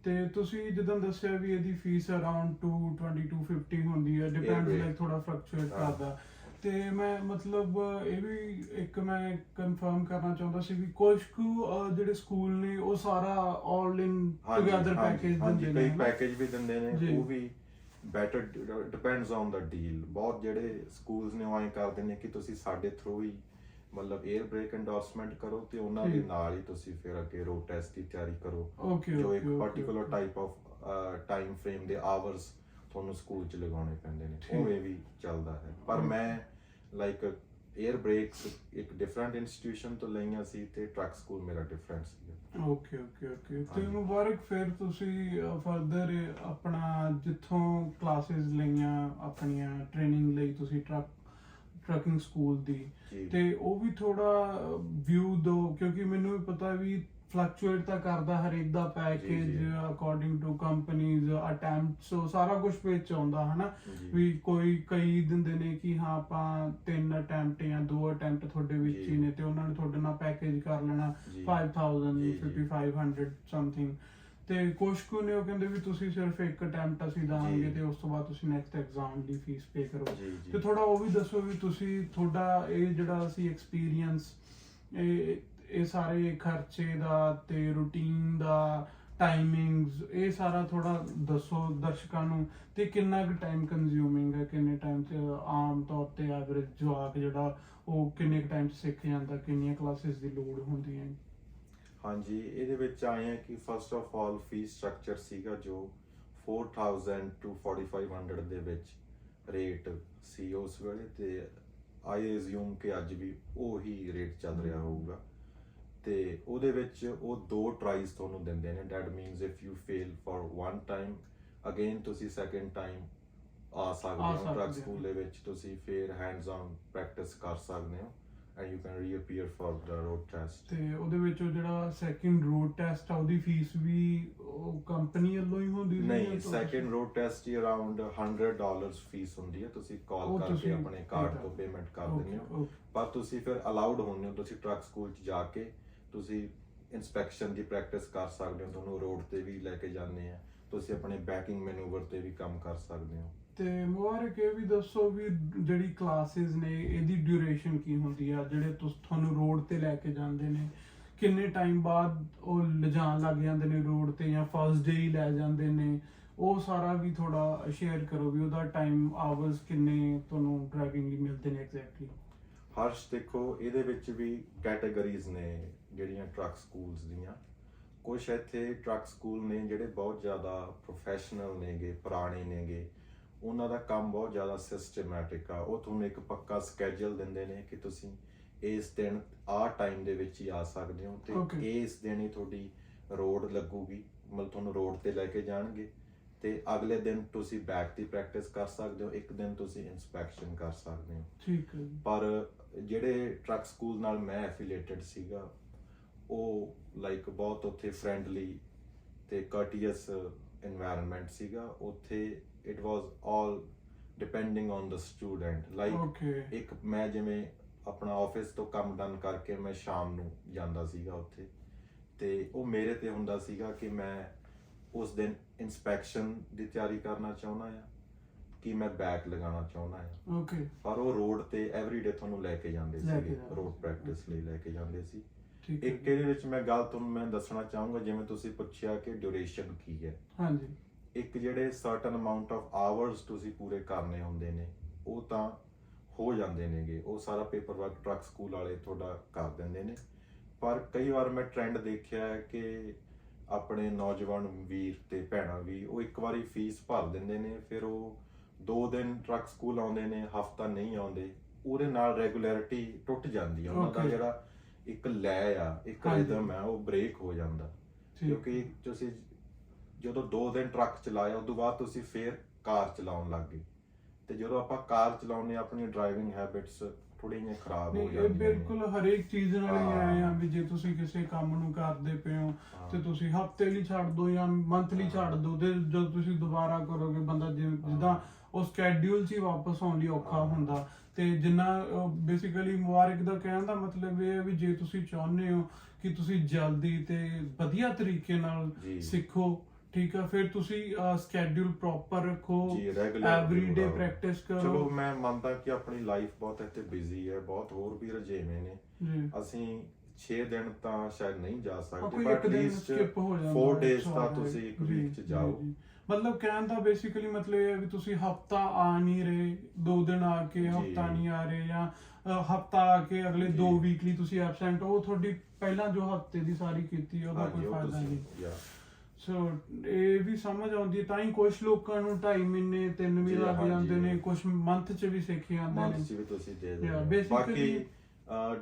ਤੇ ਤੁਸੀਂ ਜਦੋਂ ਦੱਸਿਆ ਵੀ ਇਹਦੀ ਫੀਸ ਅਰਾਊਂਡ 220 250 ਹੁੰਦੀ ਹੈ, ਡਿਪੈਂਡਸ ਲਾਈਕ ਥੋੜਾ ਫਲਕਚੁਏਟ ਕਰਦਾ, ਤੇ ਮੈਂ ਮਤਲਬ ਇਹ ਵੀ ਇੱਕ ਮੈਂ ਕਨਫਰਮ ਕਰਨਾ ਚਾਹੁੰਦਾ ਸੀ ਵੀ ਕੁਝ ਕੁ ਜਿਹੜੇ ਸਕੂਲ ਨੇ ਉਹ ਸਾਰਾ ਆਲ ਇਨ ਟੁਗੇਦਰ ਪੈਕੇਜ ਦਿੰਦੇ ਨੇ। ਕਈ ਪੈਕੇਜ ਵੀ ਦਿੰਦੇ ਨੇ, ਉਹ ਵੀ better depends on the deal. ਬਹੁਤ ਜਿਹੜੇ ਸਕੂਲਸ ਨੇ ਉਹ ਐਂ ਕਰਦੇ ਨੇ ਕਿ ਤੁਸੀਂ ਸਾਡੇ ਥਰੂ ਹੀ ਮਤਲਬ 에ਅਰ ਬ੍ਰੇਕ ਐਂਡੋਰਸਮੈਂਟ ਕਰੋ, ਤੇ ਉਹਨਾਂ ਦੇ ਨਾਲ ਹੀ ਤੁਸੀਂ ਫਿਰ ਅੱਗੇ ਰੋਡ ਟੈਸਟ ਦੀ ਤਿਆਰੀ ਕਰੋ, ਜੋ ਇੱਕ particular type of time frame ਦੇ ਆਵਰਸ ਤੁਹਾਨੂੰ ਸਕੂਲ 'ਚ ਲਗਾਉਣੇ ਪੈਂਦੇ ਨੇ। ਉਵੇਂ ਵੀ ਚੱਲਦਾ ਹੈ। ਪਰ ਮੈਂ ਲਾਈਕ 에ਅਰ ਬ੍ਰੇਕਸ ਇੱਕ ਡਿਫਰੈਂਟ ਇੰਸਟੀਟਿਊਸ਼ਨ ਤੋਂ ਲਈਆਂ ਸੀ, ਤੇ ਟਰੱਕ ਸਕੂਲ ਮੇਰਾ ਡਿਫਰੈਂਟ ਸੀ। ਓਕੇ। ਤੇ ਮੁਬਾਰਕ, ਫਿਰ ਤੁਸੀਂ ਫਰਦਰ ਆਪਣਾ ਜਿੱਥੋਂ ਕਲਾਸਿਸ ਲਈਆਂ ਆਪਣੀਆਂ ਟ੍ਰੇਨਿੰਗ ਲਈ ਤੁਸੀਂ ਟਰੱਕਿੰਗ ਸਕੂਲ ਦੀ, ਤੇ ਉਹ ਵੀ ਥੋੜਾ ਵਿਊ ਦਿਓ, ਕਿਉਂਕਿ ਮੈਨੂੰ ਵੀ ਪਤਾ ਵੀ ਫਲਕਚੁਏਟ ਤਾਂ ਕਰਦਾ ਹਰੇਕ ਦਾ package according to companies attempts, ਸਾਰਾ ਕੁਝ ਵਿੱਚ ਆਉਂਦਾ ਹਨਾ। ਵੀ ਕਈ ਦਿੰਦੇ ਨੇ ਕਿ ਹਾਂ ਆਪਾਂ 3 ਅਟੈਂਪਟ ਜਾਂ 2 ਅਟੈਂਪਟ ਤੁਹਾਡੇ ਵਿੱਚ ਹੀ ਨੇ, ਤੇ ਉਹਨਾਂ ਨੇ ਤੁਹਾਡੇ ਨਾਲ ਪੈਕੇਜ ਕਰ ਲੈਣਾ 5000 5500 ਸਮਥਿੰਗ। ਤੇ ਕੁਛ ਕੁ ਨੇ ਉਹ ਕਹਿੰਦੇ ਵੀ ਤੁਸੀਂ ਸਿਰਫ 1 ਅਟੈਂਪਟ ਅਸੀਂ ਦਾਂਗੇ, ਤੇ ਉਸ ਤੋਂ ਬਾਅਦ ਤੁਸੀਂ ਨੈਕਸਟ ਐਗਜ਼ਾਮ ਦੀ ਫੀਸ ਪੇ ਕਰੋ। ਤੇ ਥੋੜਾ ਉਹ ਵੀ ਦੱਸੋ ਵੀ ਤੁਸੀਂ ਤੁਹਾਡਾ ਇਹ ਜਿਹੜਾ ਅਸੀਂ ਐਕਸਪੀਰੀਅੰਸ, ਇਹ ਸਾਰੇ ਖਰਚੇ ਦਾ ਤੇ ਰੂਟੀਨ ਦਾ, ਟਾਈਮਿੰਗਸ, ਇਹ ਸਾਰਾ ਥੋੜਾ ਦੱਸੋ ਦਰਸ਼ਕਾਂ ਨੂੰ, ਤੇ ਕਿੰਨਾ ਕੁ ਟਾਈਮ ਕੰਜ਼ਿਊਮਿੰਗ ਹੈ, ਕਿੰਨੇ ਟਾਈਮ 'ਚ ਆਮ ਤੌਰ ਤੇ ਐਵਰੇਜ ਜਵਾਕ ਜਿਹੜਾ ਉਹ ਕਿੰਨੇ ਕੁ ਟਾਈਮ 'ਚ ਸਿੱਖ ਜਾਂਦਾ, ਕਿੰਨੀਆਂ ਕਲਾਸਿਸ ਦੀ ਲੋੜ ਹੁੰਦੀ ਹੈ? ਹਾਂਜੀ, ਇਹਦੇ ਵਿੱਚ ਆਏ ਆ ਕਿ first of all fee structure ਸੀਗਾ ਜੋ 4000 to 4500 ਦੇ ਵਿੱਚ ਰੇਟ ਸੀ ਉਸ ਵੇਲੇ, ਤੇ ਆਈ ਅਜ਼ਿਊਮ ਕਿ ਅੱਜ ਵੀ ਉਹੀ ਰੇਟ ਚੱਲ ਰਿਹਾ ਹੋਊਗਾ। ਤੇ ਉਹਦੇ ਵਿੱਚ ਉਹ 2 ਟਰਾਈਜ਼ ਤੁਹਾਨੂੰ ਦਿੰਦੇ ਨੇ। That means if you fail for 1 time, again ਤੁਸੀਂ ਸੈਕੰਡ ਟਾਈਮ ਆ ਸਕਦੇ ਹੋ ਟਰੱਕ ਸਕੂਲ ਦੇ ਵਿੱਚ, ਤੁਸੀਂ ਫਿਰ ਹੈਂਡਸ ਔਨ ਪ੍ਰੈਕਟਿਸ ਕਰ ਸਕਦੇ ਹੋ and you can reappear for the road test. ਤੇ ਉਹਦੇ ਵਿੱਚ ਉਹ ਜਿਹੜਾ ਸੈਕਿੰਡ ਰੋਡ ਟੈਸਟ ਆ ਉਹਦੀ ਫੀਸ ਵੀ ਉਹ ਕੰਪਨੀ ਵੱਲੋਂ ਹੀ ਹੁੰਦੀ ਸੀ? ਨਹੀਂ, ਸੈਕਿੰਡ ਰੋਡ ਟੈਸਟ ਹੀ ਅਰਾਊਂਡ $100 ਫੀਸ ਹੁੰਦੀ ਹੈ। ਤੁਸੀਂ ਕਾਲ ਕਰਕੇ ਆਪਣੇ ਕਾਰਡ ਤੋਂ ਪੇਮੈਂਟ ਕਰ ਦਿੰਦੇ ਹੋ, ਪਰ ਤੁਸੀਂ ਫਿਰ ਅਲਾਉਡ ਹੁੰਦੇ ਹੋ, ਤੁਸੀਂ ਟਰੱਕ ਸਕੂਲ 'ਚ ਜਾ ਕੇ ਤੁਸੀਂ ਇਨਸਪੈਕਸ਼ਨ ਦੀ ਪ੍ਰੈਕਟਿਸ ਕਰ ਸਕਦੇ ਹੋ। ਤੁਹਾਨੂੰ ਰੋਡ ਤੇ ਵੀ ਲੈ ਕੇ ਜਾਂਦੇ ਆ, ਤੁਸੀਂ ਆਪਣੇ ਬੈਕਿੰਗ ਮੈਨੂਵਰ ਤੇ ਵੀ ਕੰਮ ਕਰ ਸਕਦੇ ਹੋ। ਤੇ ਮੁਬਾਰਕ ਇਹ ਵੀ ਦੱਸੋ ਵੀ ਜਿਹੜੀ ਕਲਾਸਿਸ ਨੇ ਇਹਦੀ ਡਿਊਰੇਸ਼ਨ ਕੀ ਹੁੰਦੀ ਆ? ਜਿਹੜੇ ਤੁਹਾਨੂੰ ਰੋਡ ਤੇ ਲੈ ਕੇ ਜਾਂਦੇ ਨੇ, ਕਿੰਨੇ ਟਾਈਮ ਬਾਅਦ ਉਹ ਲਿਜਾਣ ਲੱਗ ਜਾਂਦੇ ਨੇ ਰੋਡ ਤੇ, ਜਾਂ ਫਸਟ ਡੇ ਹੀ ਲੈ ਜਾਂਦੇ ਨੇ? ਉਹ ਸਾਰਾ ਵੀ ਥੋੜਾ ਸ਼ੇਅਰ ਕਰੋ ਵੀ ਉਹਦਾ ਟਾਈਮ ਆਵਰਸ ਕਿੰਨੇ ਤੁਹਾਨੂੰ ਡਰਾਈਵਿੰਗ ਲਈ ਮਿਲਦੇ ਨੇ ਐਗਜ਼ੈਕਟਲੀ। ਹਰਸ਼, ਦੇਖੋ ਇਹਦੇ ਵਿੱਚ ਵੀ ਕੈਟਾਗਰੀਜ਼ ਨੇ ਜਿਹੜੀਆਂ ਟਰੱਕ ਸਕੂਲਸ ਦੀਆਂ। ਕੁਛ ਇੱਥੇ ਟਰੱਕ ਸਕੂਲ ਨੇ ਜਿਹੜੇ ਬਹੁਤ ਜ਼ਿਆਦਾ ਪ੍ਰੋਫੈਸ਼ਨਲ ਨੇਗੇ, ਪੁਰਾਣੇ ਨੇਗੇ, ਉਹਨਾਂ ਦਾ ਕੰਮ ਬਹੁਤ ਜ਼ਿਆਦਾ ਸਿਸਟਮੈਟਿਕ ਆ। ਉਹ ਤੁਹਾਨੂੰ ਇੱਕ ਪੱਕਾ ਸਕੇਜੂਲ ਦਿੰਦੇ ਨੇ ਕਿ ਤੁਸੀਂ ਇਸ ਦਿਨ ਟਾਈਮ ਦੇ ਵਿੱਚ ਹੀ ਆ ਸਕਦੇ ਹੋ, ਤੇ ਇਸ ਦਿਨ ਹੀ ਤੁਹਾਡੀ ਰੋਡ ਲੱਗੂਗੀ, ਮਤਲਬ ਤੁਹਾਨੂੰ ਰੋਡ ਤੇ ਲੈ ਕੇ ਜਾਣਗੇ, ਤੇ ਅਗਲੇ ਦਿਨ ਤੁਸੀਂ ਬੈਕ ਦੀ ਪ੍ਰੈਕਟਿਸ ਕਰ ਸਕਦੇ ਹੋ, ਇੱਕ ਦਿਨ ਤੁਸੀਂ ਇਨਸਪੈਕਸ਼ਨ ਕਰ ਸਕਦੇ ਹੋ। ਠੀਕ ਹੈ। ਪਰ ਜਿਹੜੇ ਟਰੱਕ ਸਕੂਲ ਨਾਲ ਮੈਂ ਐਫੀਲੀਏਟਡ ਸੀਗਾ, ਉਹ ਲਾਈਕ ਬਹੁਤ ਉੱਥੇ ਫਰੈਂਡਲੀ ਤੇ ਕਰਟੀਅਸ ਇਨਵਾਇਰਨਮੈਂਟ ਸੀਗਾ। ਉੱਥੇ it was all depending on the student. Like ਇੱਕ ਮੈਂ ਜਿਵੇਂ ਆਪਣਾ ਆਫਿਸ ਤੋਂ ਕੰਮ ਡਨ ਕਰਕੇ ਮੈਂ ਸ਼ਾਮ ਨੂੰ ਜਾਂਦਾ ਸੀਗਾ ਉੱਥੇ, ਤੇ ਉਹ ਮੇਰੇ ਤੇ ਹੁੰਦਾ ਸੀਗਾ ਕਿ ਮੈਂ ਉਸ ਦਿਨ ਇਨਸਪੈਕਸ਼ਨ ਦੀ ਤਿਆਰੀ ਕਰਨਾ ਚਾਹੁੰਦਾ ਆ ਕਿ ਮੈਂ ਬੈਕ ਲਗਾਉਣਾ ਚਾਹੁੰਦਾ ਆ। ਪਰ ਉਹ ਰੋਡ ਤੇ ਐਵਰੀਡੇ ਤੁਹਾਨੂੰ ਲੈ ਕੇ ਜਾਂਦੇ ਸੀਗੇ, ਰੋਡ ਪ੍ਰੈਕਟਿਸ ਲਈ ਲੈ ਕੇ ਜਾਂਦੇ ਸੀ। ਇੱਕ ਇਹਦੇ ਵਿੱਚ ਮੈਂ ਗੱਲ ਤੁਹਾਨੂੰ ਮੈਂ ਦੱਸਣਾ ਚਾਹੂੰਗਾ, ਜਿਵੇਂ ਤੁਸੀਂ ਪੁੱਛਿਆ ਕਿ ਡਿਊਰੇਸ਼ਨ ਕੀ ਹੈ। ਹਾਂਜੀ। ਇੱਕ ਜਿਹੜੇ ਸਰਟਨ ਅਮਾਉਂਟ ਆਫ ਆਵਰਸ ਤੁਸੀਂ ਪੂਰੇ ਕਰਨੇ ਹੁੰਦੇ ਨੇ, ਉਹ ਤਾਂ ਹੋ ਜਾਂਦੇ ਨੇਗੇ, ਉਹ ਸਾਰਾ ਪੇਪਰ ਵਰਕ ਟਰੱਕ ਸਕੂਲ ਵਾਲੇ ਤੁਹਾਡਾ ਕਰ ਦਿੰਦੇ ਨੇ। ਪਰ ਕਈ ਵਾਰ ਮੈਂ ਟ੍ਰੈਂਡ ਦੇਖਿਆ ਹੈ ਕਿ ਆਪਣੇ ਨੌਜਵਾਨ ਵੀਰ ਤੇ ਭੈਣਾਂ ਵੀ ਉਹ ਇੱਕ ਵਾਰੀ ਫੀਸ ਭਰ ਦਿੰਦੇ ਨੇ, ਫਿਰ ਉਹ 2 ਦਿਨ ਟਰੱਕ ਸਕੂਲ ਆਉਂਦੇ ਨੇ, ਹਫਤਾ ਨਹੀਂ ਆਉਂਦੇ, ਉਹਦੇ ਨਾਲ ਰੈਗੂਲੈਰਿਟੀ ਟੁੱਟ ਜਾਂਦੀ ਹੈ। ਉਹਨਾਂ ਦਾ ਜਿਹੜਾ ਇੱਕ ਲੈ ਆ, ਇੱਕ ਰਿਦਮ ਹੈ, ਉਹ ਬ੍ਰੇਕ ਹੋ ਜਾਂਦਾ। ਕਿਉਂਕਿ ਤੁਸੀਂ ਜਦੋਂ 2 ਦਿਨ ਟਰੱਕ ਚਲਾਇਆ, ਉਦੋਂ ਬਾਅਦ ਤੁਸੀਂ ਫੇਰ ਕਾਰ ਚਲਾਉਣ ਲੱਗ ਗਏ, ਤੇ ਜਦੋਂ ਆਪਾਂ ਕਾਰ ਚਲਾਉਂਦੇ ਆਪਣੀ ਡਰਾਈਵਿੰਗ ਹੈਬਿਟਸ ਥੋੜ੍ਹੀਆਂ ਜਿਹੀਆਂ ਖਰਾਬ ਹੋ ਜਾਂਦੀਆਂ ਨੇ। ਬਿਲਕੁਲ ਹਰੇਕ ਚੀਜ਼ ਨਾਲ ਹੀ ਆਏ ਆ ਵੀ ਜੇ ਤੁਸੀਂ ਕਿਸੇ ਕੰਮ ਨੂੰ ਕਰਦੇ ਪਏ ਹੋ ਤੇ ਤੁਸੀਂ ਹਫਤੇ ਲਈ ਛੱਡ ਦੋ ਜਾਂ ਮੰਥਲੀ ਛੱਡ ਦੋ, ਤੇ ਜਦੋਂ ਤੁਸੀਂ ਦੁਬਾਰਾ ਕਰੋਗੇ ਬੰਦਾ ਜਿੱਦਾਂ ਉਹ ਸਕੈਡਿਊਲ 'ਚ ਹੀ ਵਾਪਸ ਆਉਣ ਲਈ ਔਖਾ ਹੁੰਦਾ। ਤੇ ਜਿੰਨਾ ਬੇਸਿਕਲੀ ਮੁਬਾਰਕ ਦਾ ਕਹਿਣ ਦਾ ਮਤਲਬ ਇਹ ਹੈ ਵੀ ਜੇ ਤੁਸੀਂ ਚਾਹੁੰਦੇ ਹੋ ਕਿ ਤੁਸੀਂ ਜਲਦੀ ਤੇ ਵਧੀਆ ਤਰੀਕੇ ਨਾਲ ਸਿੱਖੋ, ਠੀਕ ਆ, ਫਿਰ ਤੁਸੀਂ ਸਕੇਡਿਊਲ ਪ੍ਰੋਪਰ ਰੱਖੋ, ਐਵਰੀਡੇ ਪ੍ਰੈਕਟਿਸ ਕਰੋ। ਚਲੋ ਮੈਂ ਮੰਨਦਾ ਕਿ ਆਪਣੀ ਲਾਈਫ ਬਹੁਤ ਇੱਥੇ ਬਿਜ਼ੀ ਹੈ, ਬਹੁਤ ਹੋਰ ਵੀ ਰੁਝੇਵੇਂ ਨੇ, ਅਸੀਂ 6 ਦਿਨ ਤਾਂ ਸ਼ਾਇਦ ਨਹੀਂ ਜਾ ਸਕਦੇ, ਪਰ ਐਟਲੀਸਟ 4 ਡੇਜ਼ ਤਾਂ ਤੁਸੀਂ ਇੱਕ ਵੀਕ 'ਚ ਜਾਓ। ਮਤਲਬ ਕਹਿਣ ਦਾ ਬੇਸਿਕਲੀ ਮਤਲਬ ਇਹ ਹੈ ਵੀ ਤੁਸੀਂ ਹਫਤਾ ਆ ਨਹੀਂ ਰਹੇ, 2 ਦਿਨ ਆ ਕੇ ਹਫਤਾ ਨਹੀਂ ਆ ਰਹੇ, ਜਾਂ ਹਫਤਾ ਆ ਕੇ ਅਗਲੇ 2 ਵੀਕ ਲਈ ਤੁਸੀਂ ਐਬਸੈਂਟ ਹੋ, ਤੁਹਾਡੀ ਪਹਿਲਾਂ ਜੋ ਹਫਤੇ ਦੀ ਸਾਰੀ ਕੀਤੀ ਉਹਦਾ ਕੋਈ ਫਾਇਦਾ ਨਹੀਂ। ਸੋ ਇਹ ਵੀ ਸਮਝ ਆਉਂਦੀ ਹੈ, ਤਾਂ ਹੀ ਕੁਝ ਲੋਕਾਂ ਨੂੰ 2.5 ਮਹੀਨੇ 3 ਵੀ ਲੱਗ ਜਾਂਦੇ ਨੇ, ਕੁਝ ਮੰਥ 'ਚ ਵੀ ਸਿੱਖ ਜਾਂਦੇ ਨੇ। ਬਾਕੀ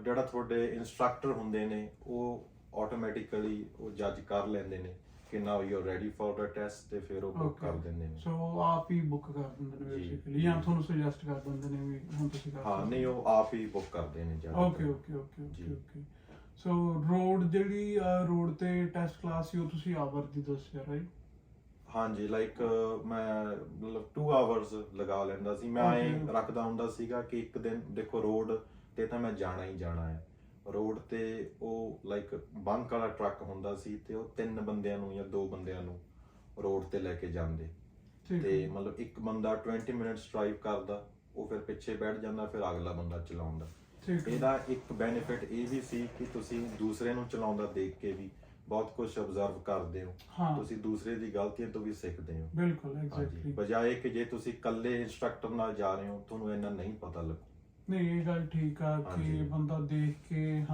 ਜਿਹੜਾ ਤੁਹਾਡੇ ਇੰਸਟ੍ਰਕਟਰ ਹੁੰਦੇ ਨੇ ਉਹ ਆਟੋਮੈਟਿਕਲੀ ਉਹ ਜੱਜ ਕਰ ਲੈਂਦੇ ਨੇ ਕਿ now you are ready for the test, ਤੇ ਫਿਰ ਉਹ ਬੁੱਕ ਕਰ ਦਿੰਦੇ ਨੇ। ਸੋ ਆਪ ਹੀ ਬੁੱਕ ਕਰ ਦਿੰਦੇ ਨੇ ਬੇਸਿਕਲੀ, ਜਾਂ ਤੁਹਾਨੂੰ ਸੁਜੈਸਟ ਕਰ ਦਿੰਦੇ ਨੇ ਵੀ ਹੁਣ ਤੁਸੀਂ ਕਰ। ਹਾਂ, ਨਹੀਂ, ਉਹ ਆਪ ਹੀ ਬੁੱਕ ਕਰਦੇ ਨੇ ਜਿਆਦਾ। ਓਕੇ। ਸੋ ਰੋਡ ਜਿਹੜੀ ਰੋਡ ਤੇ ਟੈਸਟ ਕਲਾਸ ਸੀ ਉਹ ਤੁਸੀਂ ਆਵਰ ਦੀ ਦੱਸਿਆ, ਰਾਈਟ? ਹਾਂਜੀ, ਲਾਈਕ ਮੈਂ ਮਤਲਬ 2 ਆਵਰਸ ਲਗਾ ਲੈਂਦਾ ਸੀ। ਮੈਂ ਐਂ ਰੱਖਦਾ ਹੁੰਦਾ ਸੀਗਾ ਕਿ ਇੱਕ ਦਿਨ ਦੇਖੋ ਰੋਡ ਤੇ ਤਾਂ ਮੈਂ ਜਾਣਾ ਹੀ ਜਾਣਾ ਹੈ। ਰੋਡ ਤੇ ਉਹ ਲਾਈਕ ਬੰਕ ਵਾਲਾ ਟਰੱਕ ਹੁੰਦਾ ਸੀ, ਤੇ ਉਹ 3 ਬੰਦਿਆਂ ਨੂੰ ਜਾਂ 2 ਬੰਦਿਆਂ ਨੂੰ ਰੋਡ ਤੇ ਲੈ ਕੇ ਜਾਂਦੇ, ਤੇ ਮਤਲਬ ਇੱਕ ਬੰਦਾ 20 ਮਿੰਟਸ ਡਰਾਈਵ ਕਰਦਾ, ਉਹ ਫਿਰ ਪਿੱਛੇ ਬੈਠ ਜਾਂਦਾ, ਫਿਰ ਅਗਲਾ ਬੰਦਾ ਚਲਾਉਂਦਾ। ਇਹਦਾ ਇੱਕ ਬੈਨੀਫਿਟ ਇਹ ਵੀ ਸੀ ਕਿ ਤੁਸੀਂ ਦੂਸਰੇ ਨੂੰ ਚਲਾਉਂਦਾ ਦੇਖ ਕੇ ਵੀ ਬਹੁਤ ਕੁਝ ਅਬਜ਼ਰਵ ਕਰਦੇ ਹੋ, ਤੁਸੀਂ ਦੂਸਰੇ ਦੀ ਗਲਤੀਆਂ ਤੋਂ ਵੀ ਸਿੱਖਦੇ ਹੋ। ਬਿਲਕੁਲ, ਐਗਜ਼ੈਕਟਲੀ। ਬਜਾਏ ਕਿ ਜੇ ਤੁਸੀਂ ਇਕੱਲੇ ਇੰਸਟ੍ਰਕਟਰ ਨਾਲ ਜਾ ਰਹੇ ਹੋ, ਤੁਹਾਨੂੰ ਇੰਨਾ ਨਹੀਂ ਪਤਾ ਲੱਗੂ। ਨਹੀਂ, ਇਹ ਗੱਲ ਠੀਕ ਆ ਕਿ ਬੰਦਾ ਦੇਖ ਕੇ।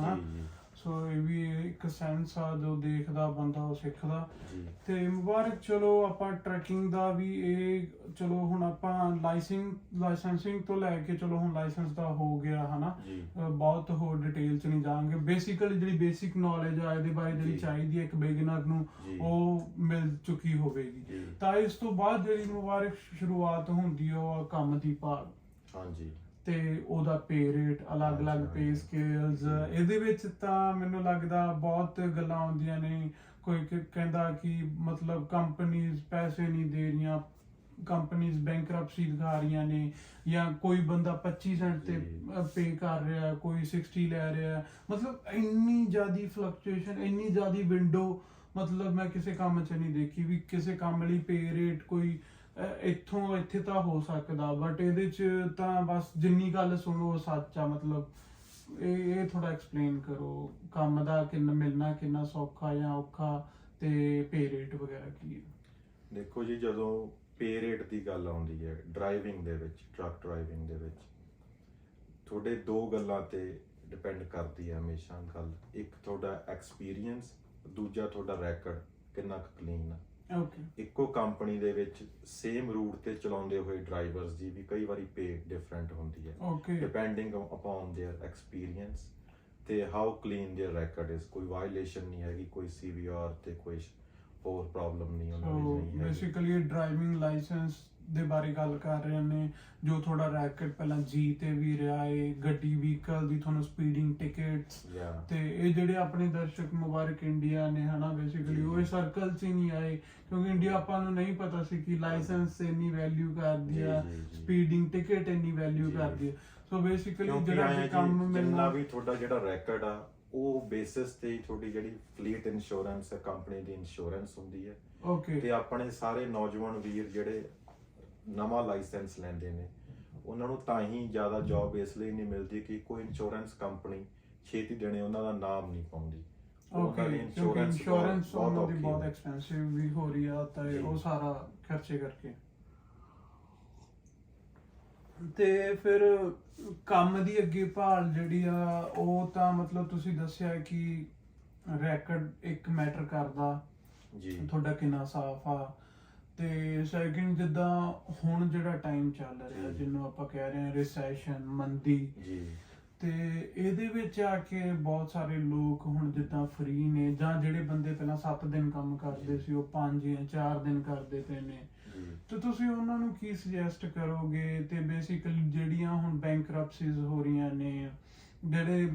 ਸੋ ਇਹ ਵੀ ਇੱਕ ਸੈਂਸ ਆ, ਜੋ ਦੇਖਦਾ ਬੰਦਾ ਉਹ ਸਿੱਖਦਾ। ਜੀ ਤੇ ਮੁਬਾਰਕ, ਚਲੋ ਆਪਾਂ ਟਰੈਕਿੰਗ ਦਾ ਵੀ ਇਹ, ਚਲੋ ਹੁਣ ਆਪਾਂ ਲਾਇਸੈਂਸਿੰਗ ਤੋਂ ਲੈ ਕੇ, ਚਲੋ ਹੁਣ ਲਾਇਸੈਂਸ ਦਾ ਹੋ ਗਿਆ ਹਨਾ, ਜੀ ਬਹੁਤ ਹੋਰ ਡਿਟੇਲ ਚ ਨਹੀਂ ਜਾਵਾਂਗੇ। ਬੇਸਿਕਲੀ ਜਿਹੜੀ ਬੇਸਿਕ ਨੌਲੇਜ ਆ ਇਹਦੇ ਬਾਰੇ ਜਿਹੜੀ ਜੀ। ਚਾਹੀਦੀ ਹੈ ਇੱਕ ਬਿਗਨਰ ਨੂੰ, ਜੀ। ਉਹ ਮਿਲ ਚੁੱਕੀ ਹੋਵੇਗੀ। ਜੀ। ਤਾਂ ਇਸ ਤੋਂ ਬਾਅਦ ਜਿਹੜੀ ਮੁਬਾਰਕ ਸ਼ੁਰੂਆਤ ਹੁੰਦੀ ਹੈ ਉਹ ਆ ਕੰਮ ਦੀ ਭਾਲ, ਹਾਂਜੀ ਤੇ ਉਹਦਾ ਪੇ ਰੇਟ, ਅਲੱਗ-ਅਲੱਗ ਹਾਂਜੀ, ਪੇ ਸਕੇਲਸ। ਜੀ। ਇਹਦੇ ਵਿੱਚ ਤਾਂ ਮੈਨੂੰ ਲੱਗਦਾ ਬਹੁਤ ਗੱਲਾਂ ਆਉਂਦੀਆਂ ਨੇ। ਕੋਈ ਕਹਿੰਦਾ ਕਿ ਮਤਲਬ ਕੰਪਨੀਆਂ ਪੈਸੇ ਨਹੀਂ ਦੇ ਰਹੀਆਂ, ਕੰਪਨੀਆਂ ਬੈਂਕਰਪਸੀ ਦਿਖਾ ਰਹੀਆਂ ਨੇ, ਜਾਂ ਕੋਈ ਬੰਦਾ 25 ਸੈਂਟ ਤੇ ਜੀ। ਪੇ ਕਰ ਰਿਹਾ, ਕੋਈ 60 ਲੈ ਰਿਹਾ। ਮਤਲਬ ਇੰਨੀ ਜ਼ਿਆਦੀ ਫਲਕਚੁਏਸ਼ਨ, ਇੰਨੀ ਜ਼ਿਆਦੀ ਵਿੰਡੋ, ਮਤਲਬ ਮੈਂ ਕਿਸੇ ਕੰਮ 'ਚ ਨਹੀਂ ਦੇਖੀ ਵੀ ਕਿਸੇ ਕੰਮ ਲਈ ਪੇ ਰੇਟ ਕੋਈ ਇੱਥੋਂ ਇੱਥੇ ਤਾਂ ਹੋ ਸਕਦਾ, ਬਟ ਇਹਦੇ 'ਚ ਤਾਂ ਬਸ ਜਿੰਨੀ ਗੱਲ ਸੁਣੋ ਉਹ ਸੱਚ ਆ। ਮਤਲਬ ਇਹ ਥੋੜਾ ਐਕਸਪਲੇਨ ਕਰੋ, ਕੰਮ ਦਾ ਕਿੰਨਾ ਮਿਲਣਾ, ਕਿੰਨਾ ਸੌਖਾ ਜਾਂ ਔਖਾ, ਤੇ ਪੇ ਰੇਟ ਵਗੈਰਾ ਕੀ ਹੈ। ਦੇਖੋ ਜੀ, ਜਦੋਂ ਪੇ ਰੇਟ ਦੀ ਗੱਲ ਆਉਂਦੀ ਹੈ ਡਰਾਈਵਿੰਗ ਦੇ ਵਿੱਚ, ਟਰੱਕ ਡਰਾਈਵਿੰਗ ਦੇ ਵਿੱਚ, ਤੁਹਾਡੇ ਦੋ ਗੱਲਾਂ ਤੇ ਡਿਪੈਂਡ ਕਰਦੀ ਹੈ ਹਮੇਸ਼ਾ ਗੱਲ। ਇੱਕ ਤੁਹਾਡਾ ਐਕਸਪੀਰੀਅੰਸ, ਦੂਜਾ ਤੁਹਾਡਾ ਰੈਕਡ ਕਿੰਨਾ ਕੁ ਕਲੀਨ ਆ। ਓਕੇ। ਇੱਕੋ ਕੰਪਨੀ ਦੇ ਵਿੱਚ ਸੇਮ ਰੂਟ ਤੇ ਚਲਾਉਂਦੇ ਹੋਏ ਡਰਾਈਵਰਸ ਦੀ ਵੀ ਕਈ ਵਾਰੀ ਪੇ ਡਿਫਰੈਂਟ ਹੁੰਦੀ ਹੈ, okay. Depending upon their experience ਤੇ how clean their record is. ਕੋਈ ਵਾਇਲੇਸ਼ਨ ਨਹੀਂ ਹੈਗੀ, ਕੋਈ ਸੀਵੀਆਰ ਤੇ ਕੋਈ ਹੋਰ ਪ੍ਰੋਬਲਮ ਨਹੀਂ ਉਹਨਾਂ ਸੋ ਵਿੱਚ ਨਹੀਂ ਹੈਗੀ। ਬੇਸਿਕਲੀ ਡਰਾਈਵਿੰਗ ਲਾਇਸੈਂਸ ਦੇ ਬਾਰੇ ਗੱਲ ਕਰ ਰਹੇ ਨੇ, ਜੋ ਥੋੜਾ ਰੈਕਟ ਪਹਿਲਾਂ ਜੀ ਤੇ ਵੀ ਰਿਹਾ ਏ, ਗੱਡੀ ਵਹੀਕਲ ਦੀ ਤੁਹਾਨੂੰ ਸਪੀਡਿੰਗ ਟਿਕਟਸ, Yeah. ਤੇ ਇਹ ਜਿਹੜੇ ਆਪਣੇ ਦਰਸ਼ਕ ਮੁਬਾਰਕ ਇੰਡੀਆ ਨੇ ਹਨਾ, ਬੇਸਿਕਲੀ ਉਹ ਇਸ ਸਰਕਲ 'ਚ ਹੀ ਨਹੀਂ ਆਏ, ਕਿਉਂਕਿ ਇੰਡੀਆ ਆਪਾਂ ਨੂੰ ਨਹੀਂ ਪਤਾ ਸੀ ਕਿ ਲਾਇਸੈਂਸ ਇੰਨੀ ਵੈਲਿਊ ਕਰਦੀ ਆ, ਜੀ, ਜੀ, ਜੀ। ਸਪੀਡਿੰਗ ਟਿਕਟ ਇੰਨੀ ਵੈਲਿਊ ਜੀ। ਕਰਦੀ ਆ। ਸੋ ਬੇਸਿਕਲੀ ਕਿਉਂਕਿ ਜਿਹੜਾ ਆਏਂ ਵੀ ਜੀ, ਕੰਮ ਜਿੰਨਾ ਮਿਲਣਾ, ਵੀ ਤੁਹਾਡਾ ਜਿਹੜਾ ਰੈਕਡ ਆ ਉਹ ਬੇਸਿਸ ਤੇ ਹੀ ਤੁਹਾਡੀ ਜਿਹੜੀ ਫਲੀਟ ਇੰਸ਼ੋਰੈਂਸ ਹੈ, ਕੰਪਨੀ ਦੀ ਇੰਸ਼ੋਰੈਂਸ ਹੁੰਦੀ ਹੈ। ਓਕੇ। ਤੇ ਆਪਣੇ ਸਾਰੇ ਨੌਜਵਾਨ ਵੀਰ ਜਿਹੜੇ ਨਵਾਂ ਲਾਇਸੈਂਸ ਲੈਂਦੇ ਨੇ, ਉਹਨਾਂ ਨੂੰ ਤਾਂ ਹੀ ਜ਼ਿਆਦਾ ਜੌਬ ਇਸ ਲਈ ਨਹੀਂ ਮਿਲਦੀ ਕਿ ਕੋਈ ਇੰਸ਼ੋਰੈਂਸ ਕੰਪਨੀ ਛੇਤੀ ਦੇਣੇ ਉਹਨਾਂ ਦਾ ਨਾਮ ਨਹੀਂ ਪਾਉਂਦੀ। ਓਕੇ, ਕਿਉਂਕਿ ਇੰਸ਼ੋਰੈਂਸ ਉਹਨਾਂ ਦੀ ਬਹੁਤ ਔਖੀ ਹੈ। ਐਕਸਪੈਂਸਿਵ ਵੀ ਹੋ ਰਹੀ ਆ, ਤਾਂ ਜੀ। ਉਹ ਸਾਰਾ ਖਰਚੇ ਕਰਕੇ। ਤੇ ਫਿਰ ਕੰਮ ਦੀ ਅੱਗੇ ਭਾਲ ਜਿਹੜੀ ਆ, ਉਹ ਤਾਂ ਮਤਲਬ ਤੁਸੀਂ ਦੱਸਿਆ ਕਿ ਰੈਕਡ ਇੱਕ ਮੈਟਰ ਕਰਦਾ, ਜੀ ਤੁਹਾਡਾ ਕਿੰਨਾ ਸਾਫ ਆ। ਤੇ ਸੈਕਿੰਡ, ਜਿੱਦਾਂ ਹੁਣ ਜਿਹੜਾ ਟਾਈਮ ਚੱਲ ਰਿਹਾ ਜੀ। ਜਿਹਨੂੰ ਆਪਾਂ ਕਹਿ ਰਹੇ ਹਾਂ ਰਿਸੈਸ਼ਨ, ਮੰਦੀ, ਜੀ ਤੇ ਇਹਦੇ ਵਿੱਚ ਆ ਕੇ ਬਹੁਤ ਸਾਰੇ ਲੋਕ ਹੁਣ ਜਿੱਦਾਂ ਫ੍ਰੀ ਨੇ, ਜਾਂ ਜਿਹੜੇ ਬੰਦੇ ਪਹਿਲਾਂ 7 ਦਿਨ ਕੰਮ ਕਰਦੇ ਸੀ ਉਹ 5 ਜਾਂ 4 ਦਿਨ ਕਰਦੇ ਪਏ ਨੇ, ਜੀ ਤੇ ਤੁਸੀਂ ਉਹਨਾਂ ਨੂੰ ਕੀ ਸੁਜੈਸਟ ਕਰੋਗੇ? ਤੇ ਬੇਸਿਕਲੀ ਜਿਹੜੀਆਂ ਹੁਣ ਬੈਂਕਰਪਸੀਜ਼ ਹੋ ਰਹੀਆਂ ਨੇ, ਜਿਹੜੇ